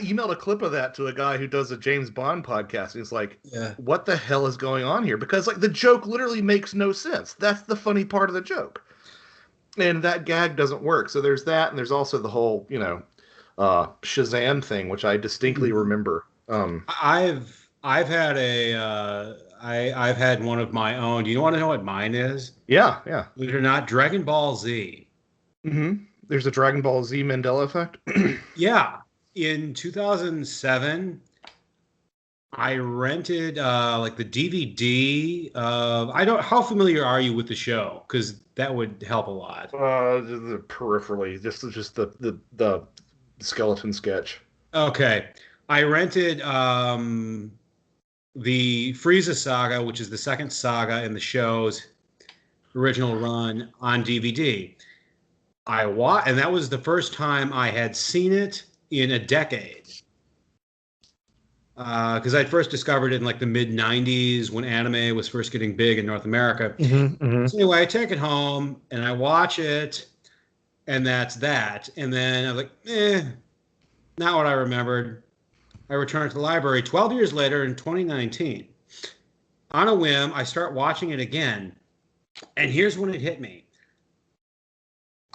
emailed a clip of that to a guy who does a James Bond podcast, and he's like, "What the hell is going on here?" Because like the joke literally makes no sense. That's the funny part of the joke, and that gag doesn't work. So there's that, and there's also the whole Shazam thing, which I distinctly remember. I've had I've had one of my own. Do you want to know what mine is? Yeah. Believe it or not, Dragon Ball Z. Mm-hmm. There's a Dragon Ball Z Mandela effect. Yeah, in 2007, I rented like the DVD. How familiar are you with the show? Because that would help a lot. Peripherally, just the skeleton sketch. Okay. I rented the Frieza saga, which is the second saga in the show's original run, on DVD. And that was the first time I had seen it in a decade. Because I'd first discovered it in like the mid-90s when anime was first getting big in North America. So anyway, I take it home and I watch it, and that's that. And then I'm like, not what I remembered. I returned to the library 12 years later in 2019. On a whim, I start watching it again. And here's when it hit me.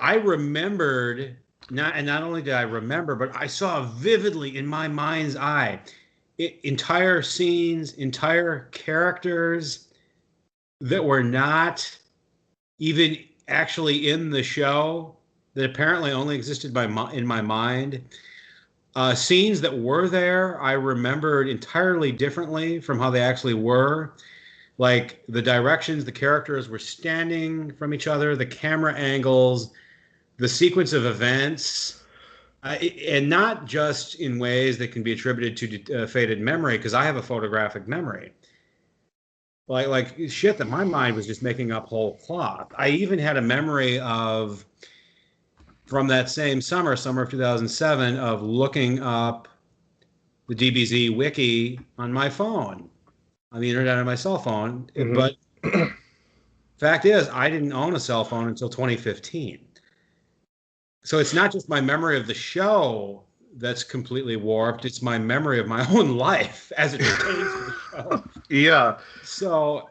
I remembered, not only did I remember, but I saw vividly in my mind's eye entire scenes, entire characters that were not even actually in the show, that apparently only existed in my mind. Scenes that were there, I remembered entirely differently from how they actually were. Like the directions the characters were standing from each other, the camera angles, the sequence of events, and not just in ways that can be attributed to faded memory, because I have a photographic memory. Like shit that my mind was just making up whole cloth. I even had a memory of, from that same summer of 2007, of looking up the DBZ wiki on my phone, on the internet on my cell phone. But Fact is, I didn't own a cell phone until 2015. So it's not just my memory of the show that's completely warped. It's my memory of my own life as it pertains to the show. Yeah. So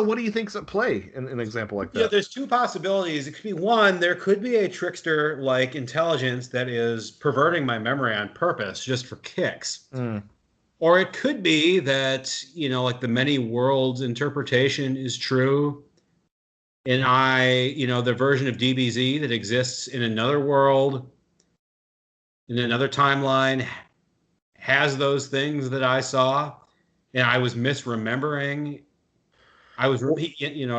what do you think's at play in an example like that? Yeah, there's two possibilities. It could be one, there could be a trickster-like intelligence that is perverting my memory on purpose just for kicks. Or it could be that, like the many worlds interpretation is true. And the version of DBZ that exists in another world, in another timeline, has those things that I saw. And I was misremembering. I was, what I'm saying?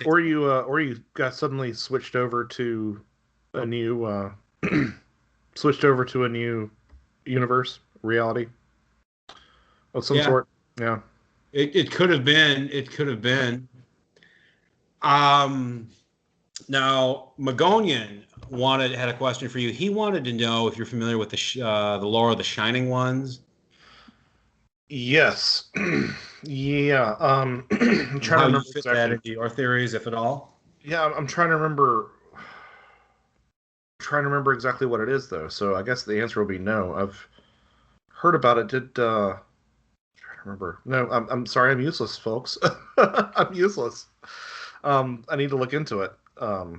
Or you got suddenly switched over to a new, universe, reality of some sort. Yeah. It could have been. It could have been. Now Magonian had a question for you. He wanted to know if you're familiar with the lore of the Shining Ones. Yes. Yeah. I'm trying to remember fit that into your theories, if at all. Yeah, I'm trying to remember. Trying to remember exactly what it is, though. So I guess the answer will be no. I've heard about it. I'm trying to remember. No, I'm sorry. I'm useless, folks. I'm useless. I need to look into it.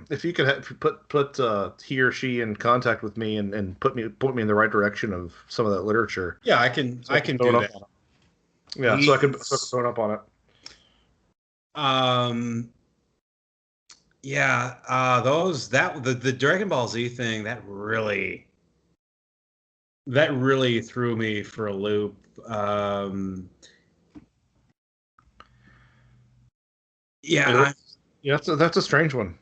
If you could put he or she in contact with me and put me in the right direction of some of that literature. Yeah, I can do that. Yeah, so I could throw it up on it. The Dragon Ball Z thing that really threw me for a loop. That's a strange one.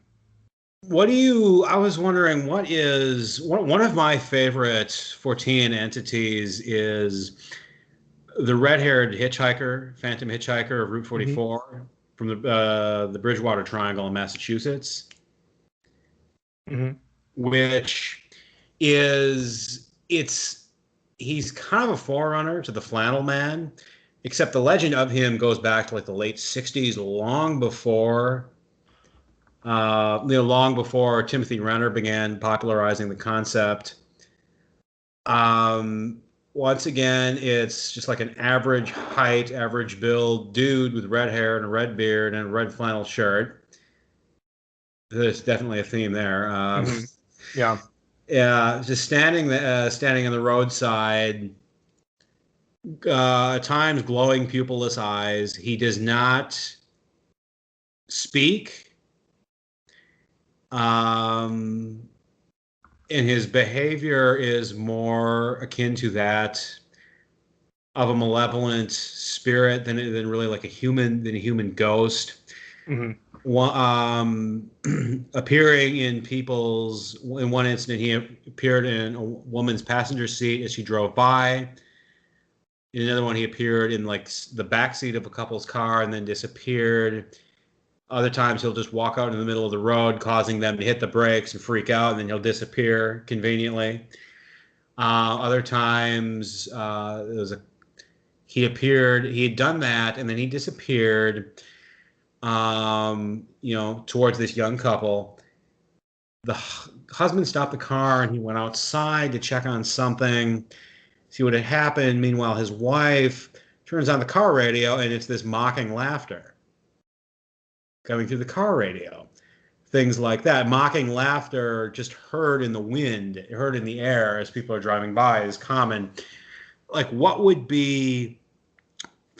I was wondering, what is one of my favorite Fortean entities is the red-haired hitchhiker, Phantom Hitchhiker of Route 44 from the Bridgewater Triangle in Massachusetts, which is he's kind of a forerunner to the Flannel Man, except the legend of him goes back to like the late 60s, long before Timothy Renner began popularizing the concept. Once again, it's just like an average height, average build dude with red hair and a red beard and a red flannel shirt. There's definitely a theme there. Yeah. Yeah, just standing on the roadside, at times glowing pupilless eyes. He does not speak. And his behavior is more akin to that of a malevolent spirit than really like a human ghost. Appearing in in one incident, he appeared in a woman's passenger seat as she drove by. In another one, he appeared in like the back seat of a couple's car and then disappeared. Other times he'll just walk out in the middle of the road, causing them to hit the brakes and freak out, and then he'll disappear conveniently. Other times he had done that, and then he disappeared, towards this young couple. The husband stopped the car, and he went outside to check on something, see what had happened. Meanwhile, his wife turns on the car radio, and it's this mocking laughter coming through the car radio. Things like that. Mocking laughter just heard in the wind, heard in the air as people are driving by is common. Like, what would be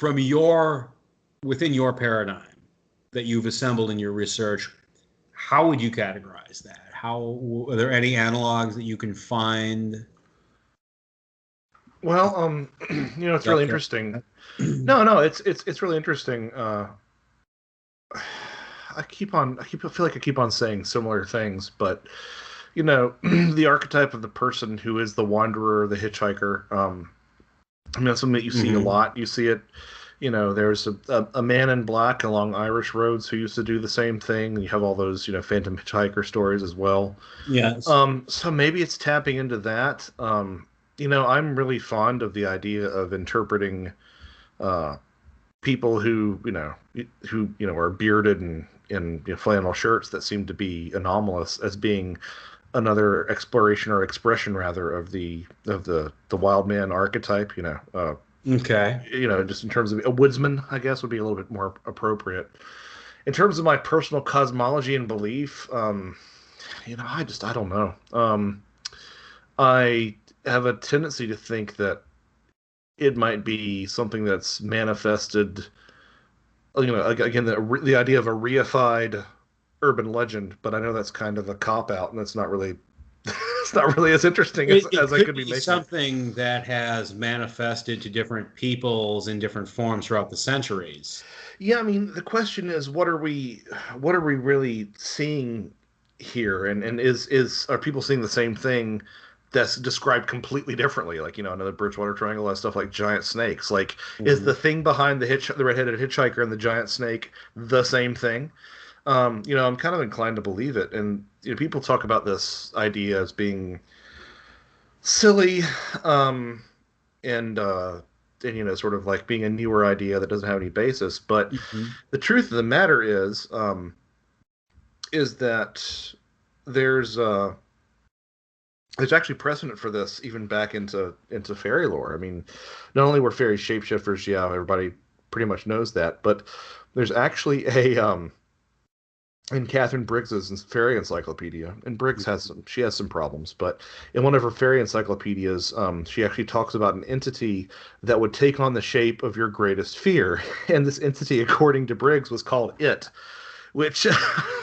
within your paradigm that you've assembled in your research, how would you categorize that? Are there any analogs that you can find? Well, it's really interesting. No, it's really interesting. I feel like I keep on saying similar things, but the archetype of the person who is the wanderer, the hitchhiker. That's something that you see a lot. You see it. There's a man in black along Irish roads who used to do the same thing. You have all those phantom hitchhiker stories as well. Yes. So maybe it's tapping into that. I'm really fond of the idea of interpreting people who are bearded and in flannel shirts that seem to be anomalous as being another exploration or expression rather of the wild man archetype. Okay. Just in terms of a woodsman, I guess would be a little bit more appropriate. In terms of my personal cosmology and belief, I don't know. I have a tendency to think that it might be something that's manifested. Again, the idea of a reified urban legend, but I know that's kind of a cop out, and that's not really it's not really as interesting as I could be making something that has manifested to different peoples in different forms throughout the centuries. Yeah, I mean, the question is, what are we really seeing here, and are people seeing the same thing that's described completely differently? Like, another Bridgewater Triangle has stuff like giant snakes. Like, is the thing behind the red-headed hitchhiker and the giant snake the same thing? I'm kind of inclined to believe it, and people talk about this idea as being silly, and sort of like being a newer idea that doesn't have any basis. But the truth of the matter is that there's actually precedent for this even back into fairy lore. I mean, not only were fairies shapeshifters, everybody pretty much knows that, but there's actually a in Catherine Briggs's fairy encyclopedia, and Briggs has some problems, but in one of her fairy encyclopedias, she actually talks about an entity that would take on the shape of your greatest fear, and this entity, according to Briggs, was called It, which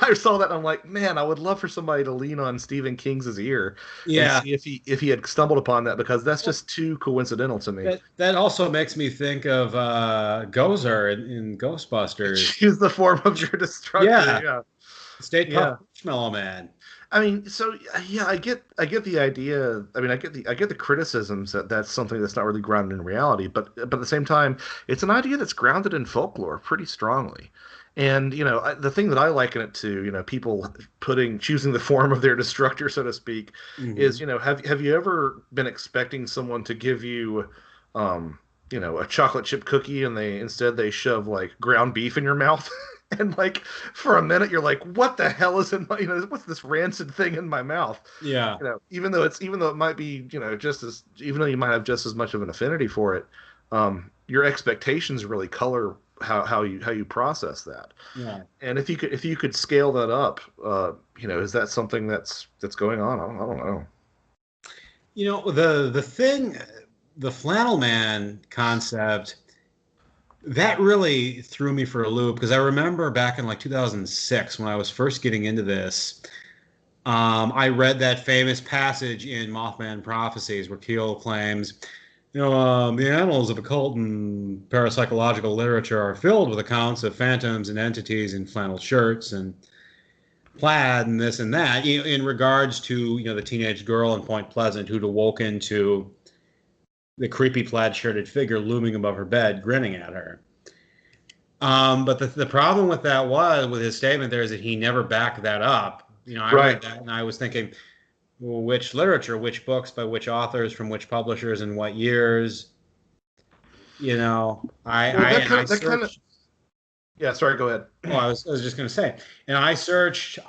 I saw that and I'm like, man, I would love for somebody to lean on Stephen King's ear and see if he had stumbled upon that, because that's just too coincidental to me. That also makes me think of Gozer in Ghostbusters. Choose the form of your destruction. Yeah. State Marshmallow Man. I mean, so yeah, I get the idea. I mean, I get the criticisms that that's something that's not really grounded in reality, but at the same time, it's an idea that's grounded in folklore pretty strongly. And the thing that I liken it to, people choosing the form of their destructor, so to speak, is have you ever been expecting someone to give you a chocolate chip cookie and they shove like ground beef in your mouth? And like for a minute you're like, what the hell is in my, what's this rancid thing in my mouth? Yeah. Even though it might be, even though you might have just as much of an affinity for it, your expectations really color how you process that. Yeah. And if you could scale that up, is that something that's going on? I don't know. The thing, the Flannel Man concept, that really threw me for a loop, because I remember back in like 2006 when I was first getting into this, I read that famous passage in Mothman Prophecies where Keel claims, the annals of occult and parapsychological literature are filled with accounts of phantoms and entities in flannel shirts and plaid and this and that, in regards to, the teenage girl in Point Pleasant who'd awoken to the creepy plaid-shirted figure looming above her bed, grinning at her. But the problem with that with his statement there, is that he never backed that up. I read that and I was thinking, well, which literature, which books, by which authors, from which publishers, and what years? Yeah, sorry, go ahead. Oh, I was just going to say, and I searched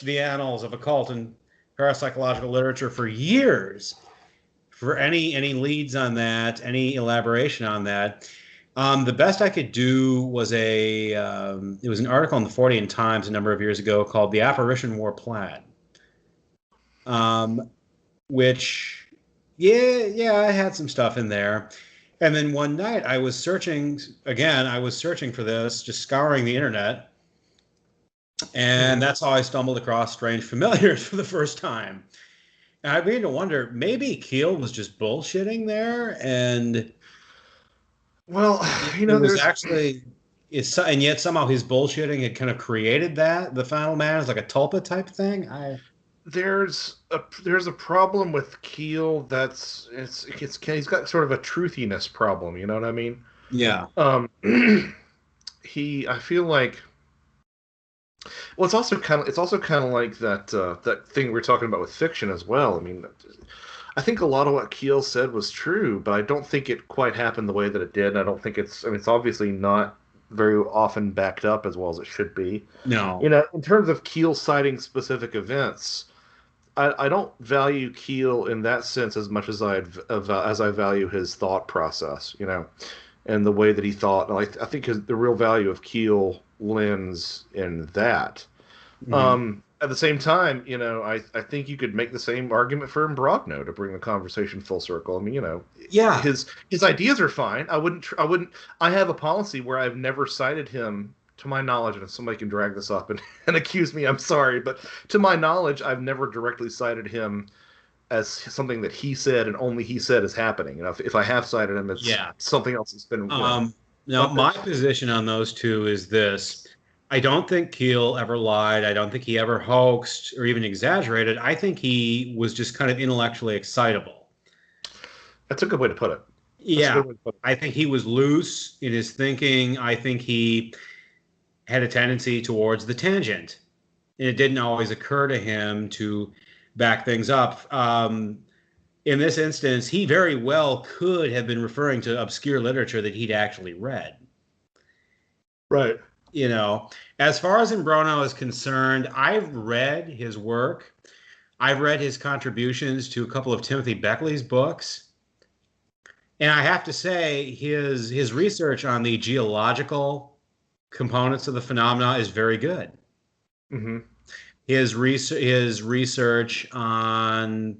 the annals of occult and parapsychological literature for years for any leads on that, any elaboration on that. The best I could do was it was an article in the Fortean Times a number of years ago called "The Apparition Wore Plaid," which, I had some stuff in there. And then one night I was searching for this, just scouring the internet, and that's how I stumbled across Strange Familiars for the first time. And I began to wonder, maybe Keel was just bullshitting there, and well, there's actually and yet somehow his bullshitting had kind of created the Flannel Man as like a tulpa type thing. There's a problem with Keel he's got sort of a truthiness problem. You know what I mean? Yeah. I feel like. Well, it's also kind of like that thing we were talking about with fiction as well. I mean, I think a lot of what Keel said was true, but I don't think it quite happened the way that it did. I don't think it's. I mean, it's obviously not very often backed up as well as it should be. No. In terms of Keel citing specific events, I don't value Keel in that sense as much as I value his thought process. And the way that he thought. I think the real value of Keel lens in that. Mm-hmm. At the same time, I think you could make the same argument for Imbrogno to bring the conversation full circle. I mean, Yeah. his ideas are fine. I have a policy where I've never cited him, to my knowledge, and if somebody can drag this up and accuse me, I'm sorry, but to my knowledge, I've never directly cited him as something that he said and only he said is happening. If I have cited him, it's something else that's been. Now, my position on those two is this. I don't think Keel ever lied. I don't think he ever hoaxed or even exaggerated. I think he was just kind of intellectually excitable. That's a good way to put it. Yeah. I think he was loose in his thinking. I think he had a tendency towards the tangent. And it didn't always occur to him to back things up. In this instance, he very well could have been referring to obscure literature that he'd actually read. Right. As far as Imbrogno is concerned, I've read his work. I've read his contributions to a couple of Timothy Beckley's books. And I have to say, his research on the geological components of the phenomena is very good. Mm-hmm. His research on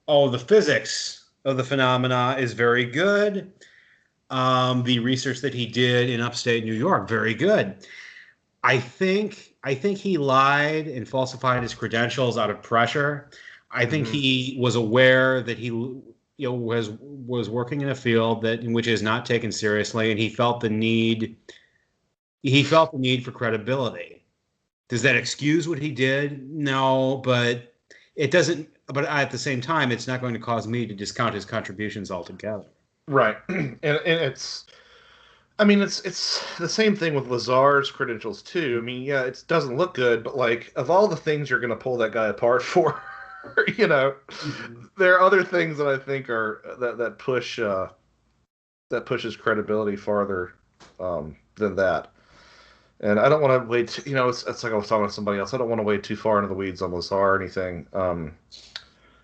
the physics of the phenomena is very good. The research that he did in upstate New York, very good. I think he lied and falsified his credentials out of pressure. I think he was aware that he was working in a field in which is not taken seriously, and he felt the need for credibility. Does that excuse what he did? No, but it doesn't. But at the same time, it's not going to cause me to discount his contributions altogether. Right, and it's the same thing with Lazar's credentials too. I mean, yeah, it doesn't look good, but of all the things you're going to pull that guy apart for, there are other things that I think are that pushes credibility farther than that. And I don't want to wait. It's like I was talking to somebody else. I don't want to wade too far into the weeds on Lazar or anything.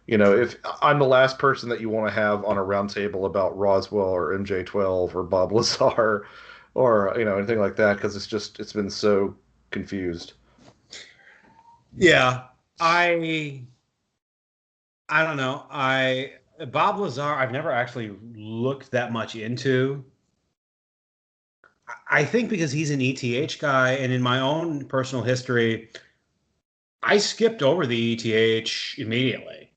If I'm the last person that you want to have on a roundtable about Roswell or MJ12 or Bob Lazar or anything like that, because it's been so confused. Yeah, I don't know. Bob Lazar, I've never actually looked that much into. I think because he's an ETH guy, and in my own personal history, I skipped over the ETH immediately.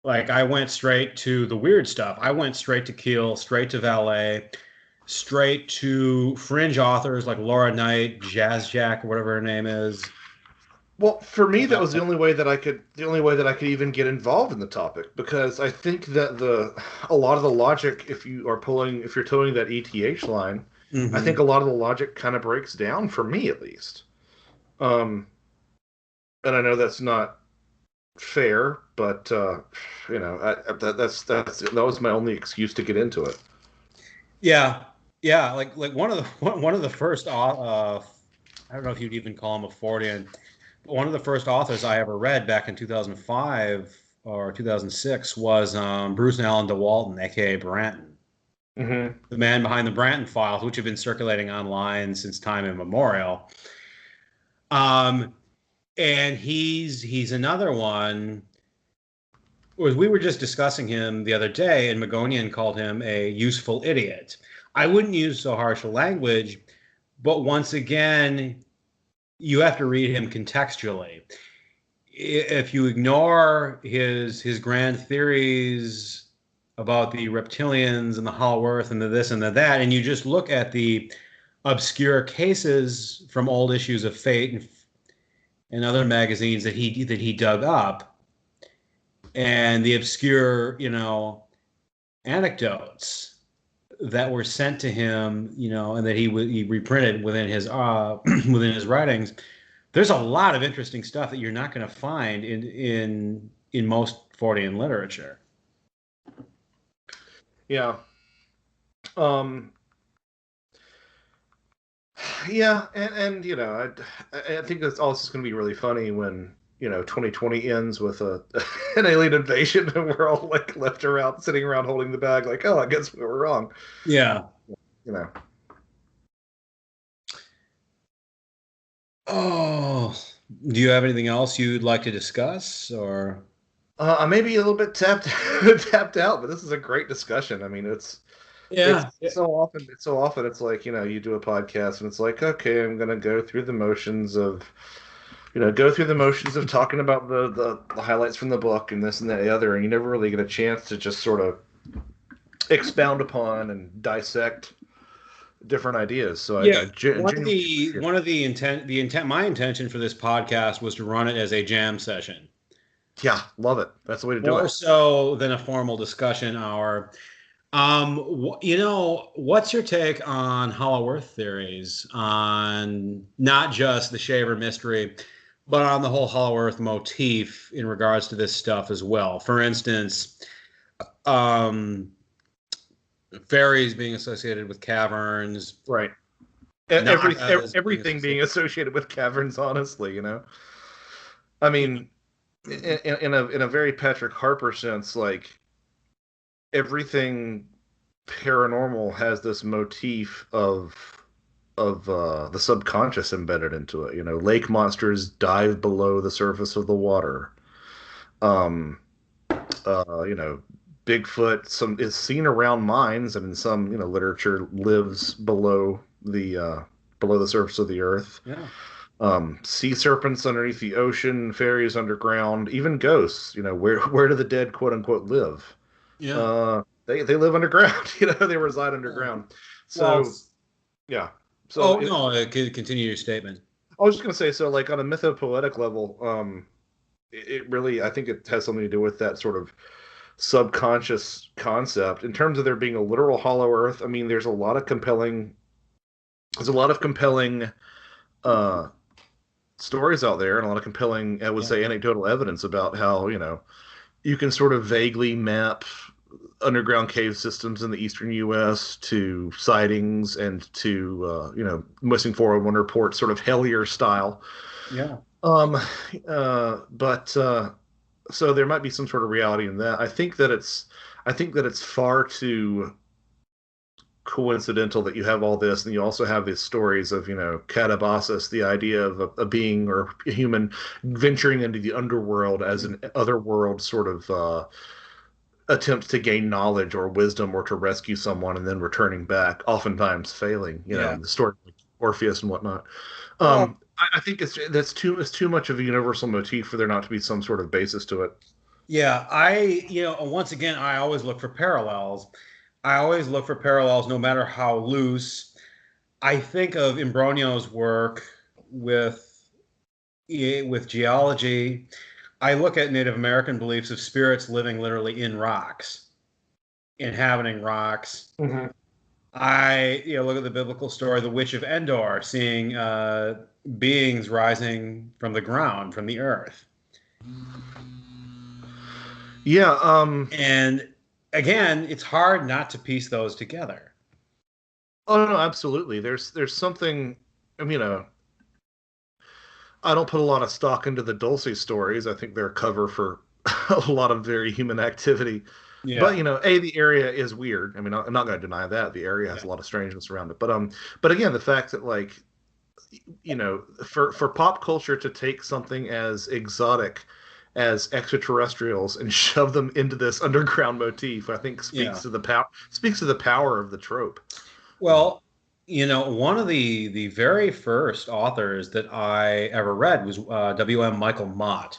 I went straight to the weird stuff. I went straight to Keel, straight to Valet, straight to fringe authors like Laura Knight, Jazz Jack, or whatever her name is. Well, for me, that was the only way that I could even get involved in the topic, because I think that a lot of the logic, if you're towing that ETH line, I think a lot of the logic kind of breaks down for me, at least. And I know that's not fair, but that was my only excuse to get into it. Yeah. Like one of the first I don't know if you'd even call him a Fortean. One of the first authors I ever read back in 2005 or 2006 was Bruce and Alan DeWalton, aka Branton, the man behind the Branton files, which have been circulating online since time immemorial. And he's another one. We were just discussing him the other day, and Magonian called him a useful idiot. I wouldn't use so harsh a language, but once again, you have to read him contextually. If you ignore his grand theories about the reptilians and the Hollow Earth and the this and the that, and you just look at the obscure cases from old issues of Fate and other magazines that he dug up, and the obscure anecdotes that were sent to him, and that he reprinted within his within his writings. There's a lot of interesting stuff that you're not going to find in in most Fortean literature. Yeah. Yeah, and you know, I think that's also going to be really funny when 2020 ends with an alien invasion and we're all like left around sitting around holding the bag like, oh, I guess we were wrong. Yeah. You know. Oh, do you have anything else you'd like to discuss, or? I may be a little bit tapped out, but this is a great discussion. I mean, it's so often it's like, you do a podcast and it's like, okay, I'm gonna go through the motions of talking about the highlights from the book and this and that and the other, and you never really get a chance to just sort of expound upon and dissect different ideas. So yeah, my intention for this podcast was to run it as a jam session. Yeah, love it. That's the way to do it. More so than a formal discussion hour. What's your take on Hollow Earth theories, on not just the Shaver mystery, but on the whole Hollow Earth motif in regards to this stuff as well? For instance, fairies being associated with caverns. Right. Everything being associated with caverns, honestly, I mean, in a very Patrick Harper sense, like, everything paranormal has this motif of the subconscious embedded into it. Lake monsters dive below the surface of the water. Bigfoot is seen around mines, and in some literature lives below the surface of the earth. Yeah. Sea serpents underneath the ocean, fairies underground, even ghosts. Where do the dead, quote unquote, live? Yeah. They live underground. They reside underground. So, yeah. So continue your statement. I was just gonna say, so like on a mythopoetic level, it really, I think it has something to do with that sort of subconscious concept. In terms of there being a literal hollow earth, I mean, there's a lot of compelling stories out there, and a lot of compelling, I would say, anecdotal evidence about how you can sort of vaguely map underground cave systems in the eastern U.S. to sightings and to missing 401 reports, sort of Hellier style. Yeah. But so there might be some sort of reality in that. I think that it's far too coincidental that you have all this, and you also have these stories of Catabasis, the idea of a being or a human venturing into the underworld as an otherworld sort of attempts to gain knowledge or wisdom or to rescue someone and then returning back, oftentimes failing. The story of Orpheus and whatnot. I think it's too much of a universal motif for there not to be some sort of basis to it. Yeah, once again, I always look for parallels. No matter how loose. I think of Imbrogno's work with geology. I look at Native American beliefs of spirits living literally in rocks, inhabiting rocks. Mm-hmm. I look at the biblical story, the Witch of Endor, seeing beings rising from the ground, from the earth. Yeah. And again, it's hard not to piece those together. Oh no, absolutely. There's something. I mean, I don't put a lot of stock into the Dulce stories. I think they're a cover for a lot of very human activity. Yeah. But the area is weird. I mean, I'm not going to deny that the area has a lot of strangeness around it. But again, the fact that for pop culture to take something as exotic as extraterrestrials and shove them into this underground motif, I think speaks to the power of the trope. Well, one of the very first authors that I ever read was W.M. Michael Mott.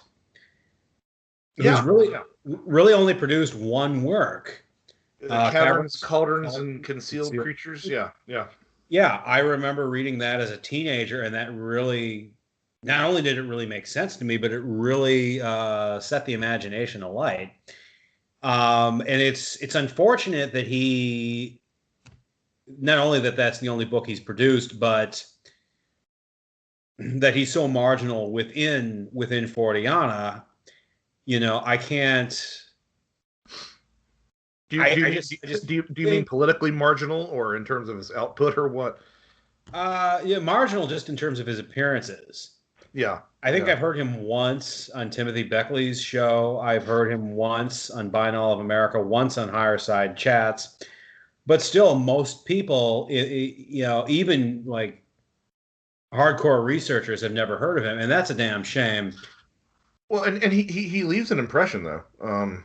Who's really only produced one work. Caverns, Cauldrons, and Concealed Creatures. Yeah. Yeah, I remember reading that as a teenager, and that really, not only did it really make sense to me, but it really set the imagination alight. And it's unfortunate that he, not only that's the only book he's produced, but that he's so marginal within Forteana. I can't. Do you mean politically marginal, or in terms of his output, or what? Yeah, marginal just in terms of his appearances. Yeah. I think I've heard him once on Timothy Beckley's show. I've heard him once on Binaural of America, once on Higher Side Chats. But still, most people, even like hardcore researchers have never heard of him, and that's a damn shame. Well, and he leaves an impression, though.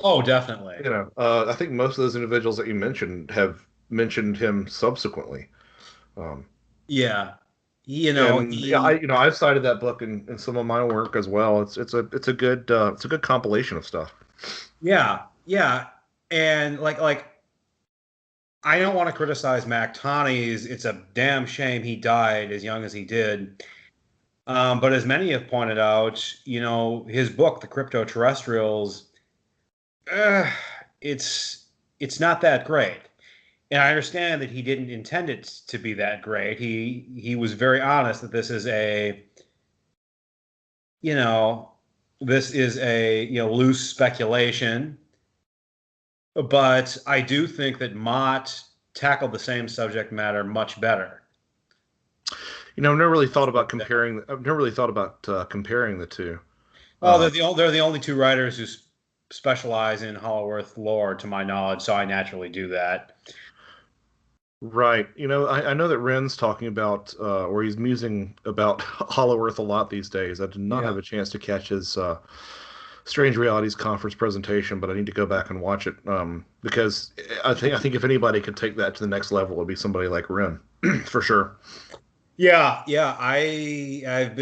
Oh, definitely. I think most of those individuals that you mentioned have mentioned him subsequently. Yeah. I've cited that book in some of my work as well. It's a good compilation of stuff. Yeah, yeah, and like I don't want to criticize Mac Tani's. It's a damn shame he died as young as he did. But as many have pointed out, his book, The Crypto-Terrestrials, it's not that great. And I understand that he didn't intend it to be that great. He was very honest that this is a loose speculation. But I do think that Mott tackled the same subject matter much better. I've never really thought about comparing. I've never really thought about comparing the two. Oh, they're the only two writers who specialize in Hollow Earth lore, to my knowledge. So I naturally do that. Right. I know that Ren's talking about, or he's musing about Hollow Earth a lot these days. I did not have a chance to catch his Strange Realities conference presentation, but I need to go back and watch it because I think if anybody could take that to the next level, it would be somebody like Ren, for sure. Yeah. I'm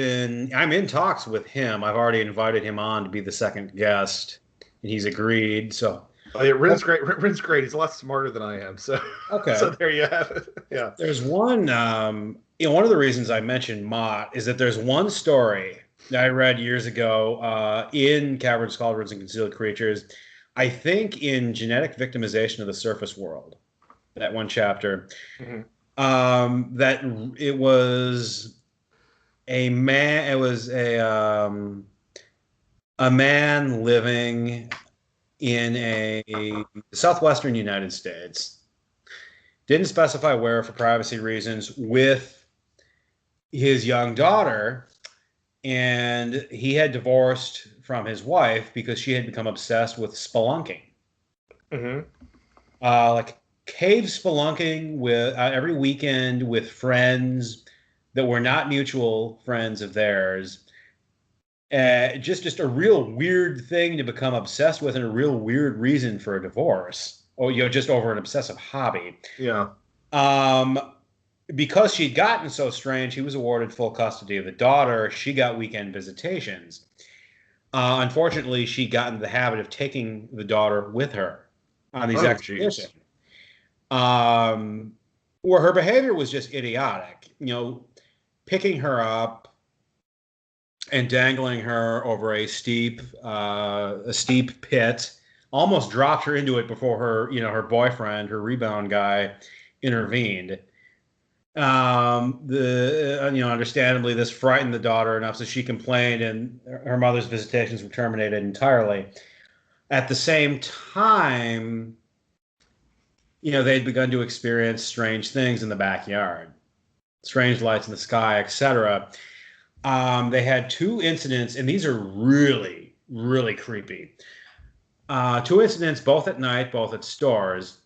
in talks with him. I've already invited him on to be the second guest, and he's agreed. So. Oh, yeah, Ren's great. Ren's great. He's a lot smarter than I am. So, okay. So there you have it. Yeah. There's one. One of the reasons I mentioned Mott is that there's one story that I read years ago in Caverns, Cauldrons, and Concealed Creatures. I think in Genetic Victimization of the Surface World, that one chapter. Mm-hmm. That it was a man. It was a man living in a southwestern United States, didn't specify where for privacy reasons, with his young daughter, and he had divorced from his wife because she had become obsessed with spelunking. Mm-hmm. Like cave spelunking with every weekend with friends that were not mutual friends of theirs. Just a real weird thing to become obsessed with, and a real weird reason for a divorce, or just over an obsessive hobby. Yeah. Because she'd gotten so strange, he was awarded full custody of the daughter. She got weekend visitations. Unfortunately, she got into the habit of taking the daughter with her on these expeditions, where her behavior was just idiotic. Picking her up and dangling her over a steep pit, almost dropped her into it before her boyfriend, her rebound guy, intervened. Understandably, this frightened the daughter enough so she complained, and her mother's visitations were terminated entirely. At the same time, they'd begun to experience strange things in the backyard, strange lights in the sky, etc. They had two incidents, and these are really, really creepy. Two incidents, both at night, both at stores.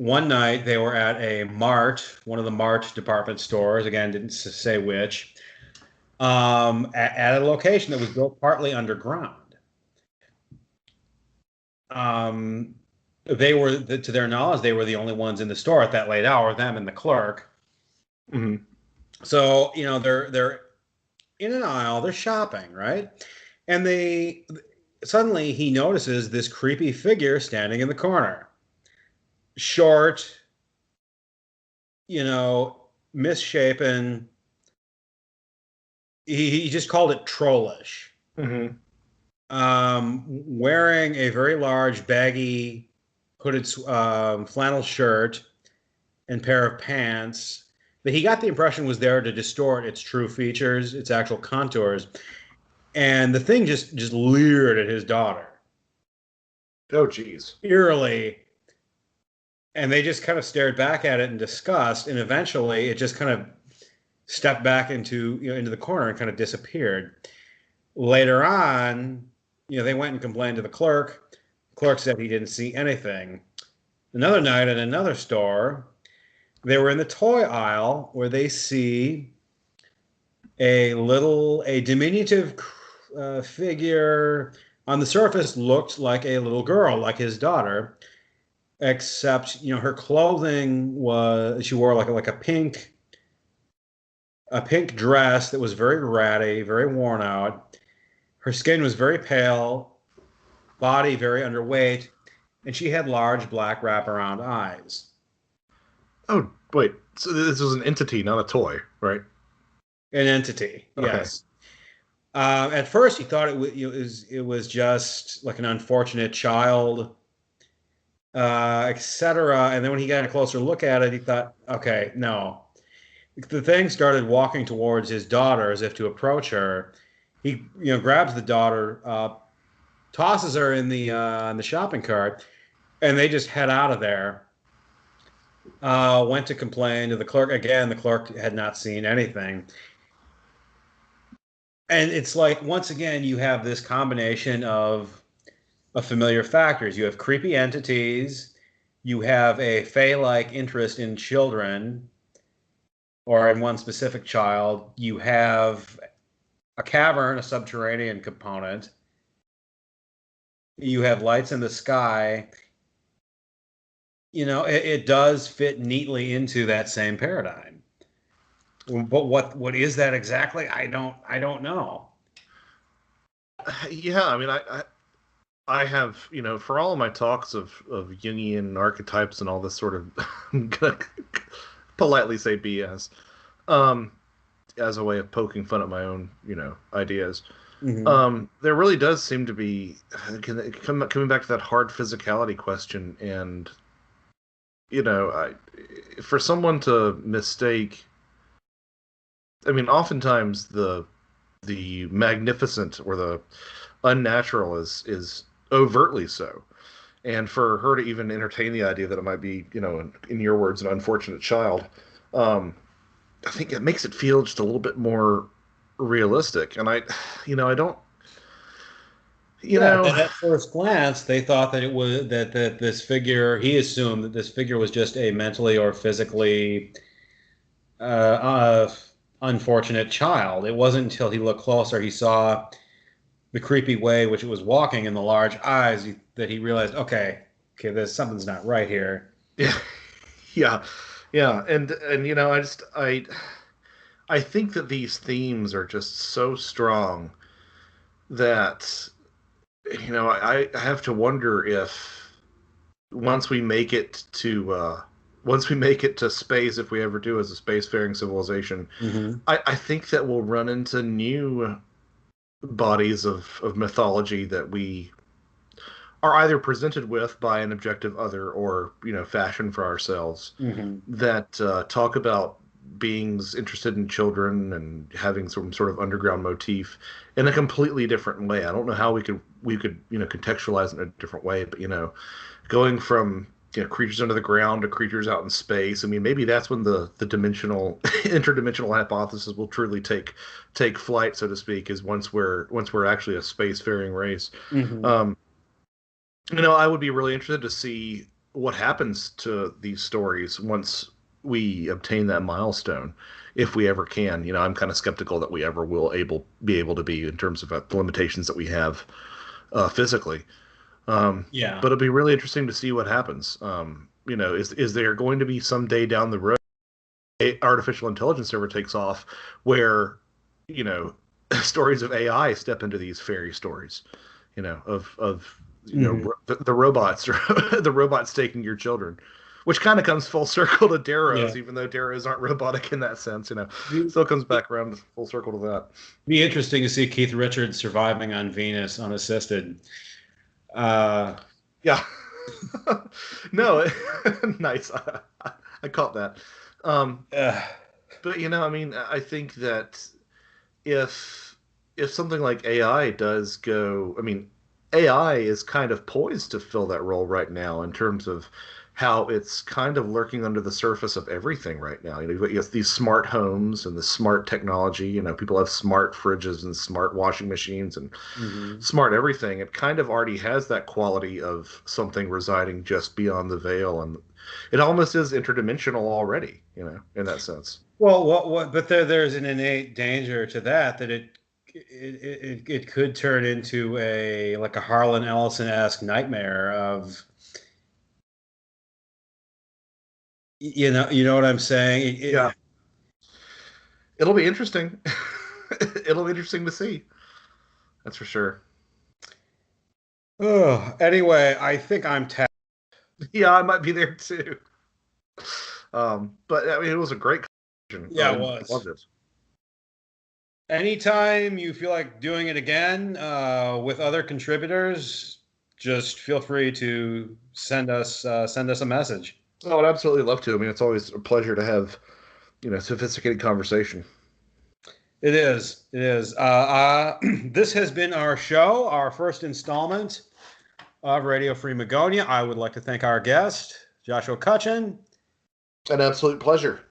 One night they were at a Mart, one of the Mart department stores. Again, didn't say which. At a location that was built partly underground. They were, to their knowledge, they were the only ones in the store at that late hour, them and the clerk. Mm-hmm. So, they're in an aisle, they're shopping, right? And suddenly he notices this creepy figure standing in the corner. Short, misshapen. He just called it trollish. Mm-hmm. Wearing a very large, baggy, hooded flannel shirt and pair of pants, that he got the impression was there to distort its true features, its actual contours. And the thing just leered at his daughter. Oh, geez. Eerily. And they just kind of stared back at it in disgust. And eventually it just kind of stepped back into the corner and kind of disappeared. Later on, they went and complained to the clerk. The clerk said he didn't see anything. Another night at another store, they were in the toy aisle where they see a diminutive figure. On the surface looked like a little girl, like his daughter, except her clothing she wore like a pink dress that was very ratty, very worn out. Her skin was very pale, body very underweight, and she had large black wraparound eyes. Oh, wait. So this was an entity, not a toy, right? An entity, yes. Okay. At first, he thought it was just like an unfortunate child, etc. And then when he got a closer look at it, he thought, okay, no. The thing started walking towards his daughter as if to approach her. He, grabs the daughter, tosses her in the shopping cart, and they just head out of there. Went to complain to the clerk. Again, the clerk had not seen anything. And it's like, once again, you have this combination of familiar factors. You have creepy entities. You have a Fey-like interest in children, or in one specific child. You have a cavern, a subterranean component. You have lights in the sky. It does fit neatly into that same paradigm. But what is that exactly? I don't know. Yeah, I mean, I have, for all of my talks of Jungian archetypes and all this sort of, I'm gonna politely say BS, as a way of poking fun at my own, ideas. Mm-hmm. There really does seem to be coming back to that hard physicality question, and for someone to mistake, I mean, oftentimes the magnificent or the unnatural is overtly so, and for her to even entertain the idea that it might be, in your words, an unfortunate child, I think it makes it feel just a little bit more realistic. And I don't, at first glance, they thought that it was that this figure. He assumed that this figure was just a mentally or physically unfortunate child. It wasn't until he looked closer, he saw the creepy way which it was walking and the large eyes, that he realized, okay, there's something's not right here. Yeah. And I think that these themes are just so strong that I have to wonder if once we make it to space, if we ever do as a spacefaring civilization, mm-hmm. I think that we'll run into new bodies of mythology that we are either presented with by an objective other or fashioned for ourselves, mm-hmm. that talk about beings interested in children and having some sort of underground motif in a completely different way. I don't know how we could contextualize it in a different way, but going from creatures under the ground to creatures out in space. I mean, maybe that's when the interdimensional hypothesis will truly take flight, so to speak, is once we're actually a spacefaring race. Mm-hmm. I would be really interested to see what happens to these stories once we obtain that milestone, if we ever can. I'm kind of skeptical that we ever will be able to be, in terms of the limitations that we have physically. But it'll be really interesting to see what happens. Is there going to be some day down the road, artificial intelligence ever takes off, where stories of AI step into these fairy stories, of mm-hmm. the robots, or the robots taking your children, which kind of comes full circle to Darrow's, even though Darrows aren't robotic in that sense. Still comes back around full circle to that. Be interesting to see Keith Richards surviving on Venus unassisted. Yeah. No, nice. I caught that. But I mean, I think that if something like AI does go, I mean, AI is kind of poised to fill that role right now in terms of how it's kind of lurking under the surface of everything right now. You have these smart homes and the smart technology. People have smart fridges and smart washing machines and Mm-hmm. smart everything. It kind of already has that quality of something residing just beyond the veil, and it almost is interdimensional already. In that sense. Well, but there's an innate danger to that it could turn into like a Harlan Ellison-esque nightmare of, you know what I'm saying? Yeah, it'll be interesting. It'll be interesting to see. That's for sure. Oh, anyway, I think I'm tapped. Yeah, I might be there too. But I mean, it was a great conversation. Yeah, I it was. loved it. Anytime you feel like doing it again with other contributors, just feel free to send us a message. Oh, I'd absolutely love to. I mean, it's always a pleasure to have, sophisticated conversation. It is. It is. This has been our show, our first installment of Radio Free Magonia. I would like to thank our guest, Joshua Cutchin. An absolute pleasure.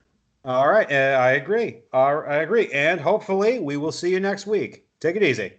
All right. I agree. I agree. And hopefully we will see you next week. Take it easy.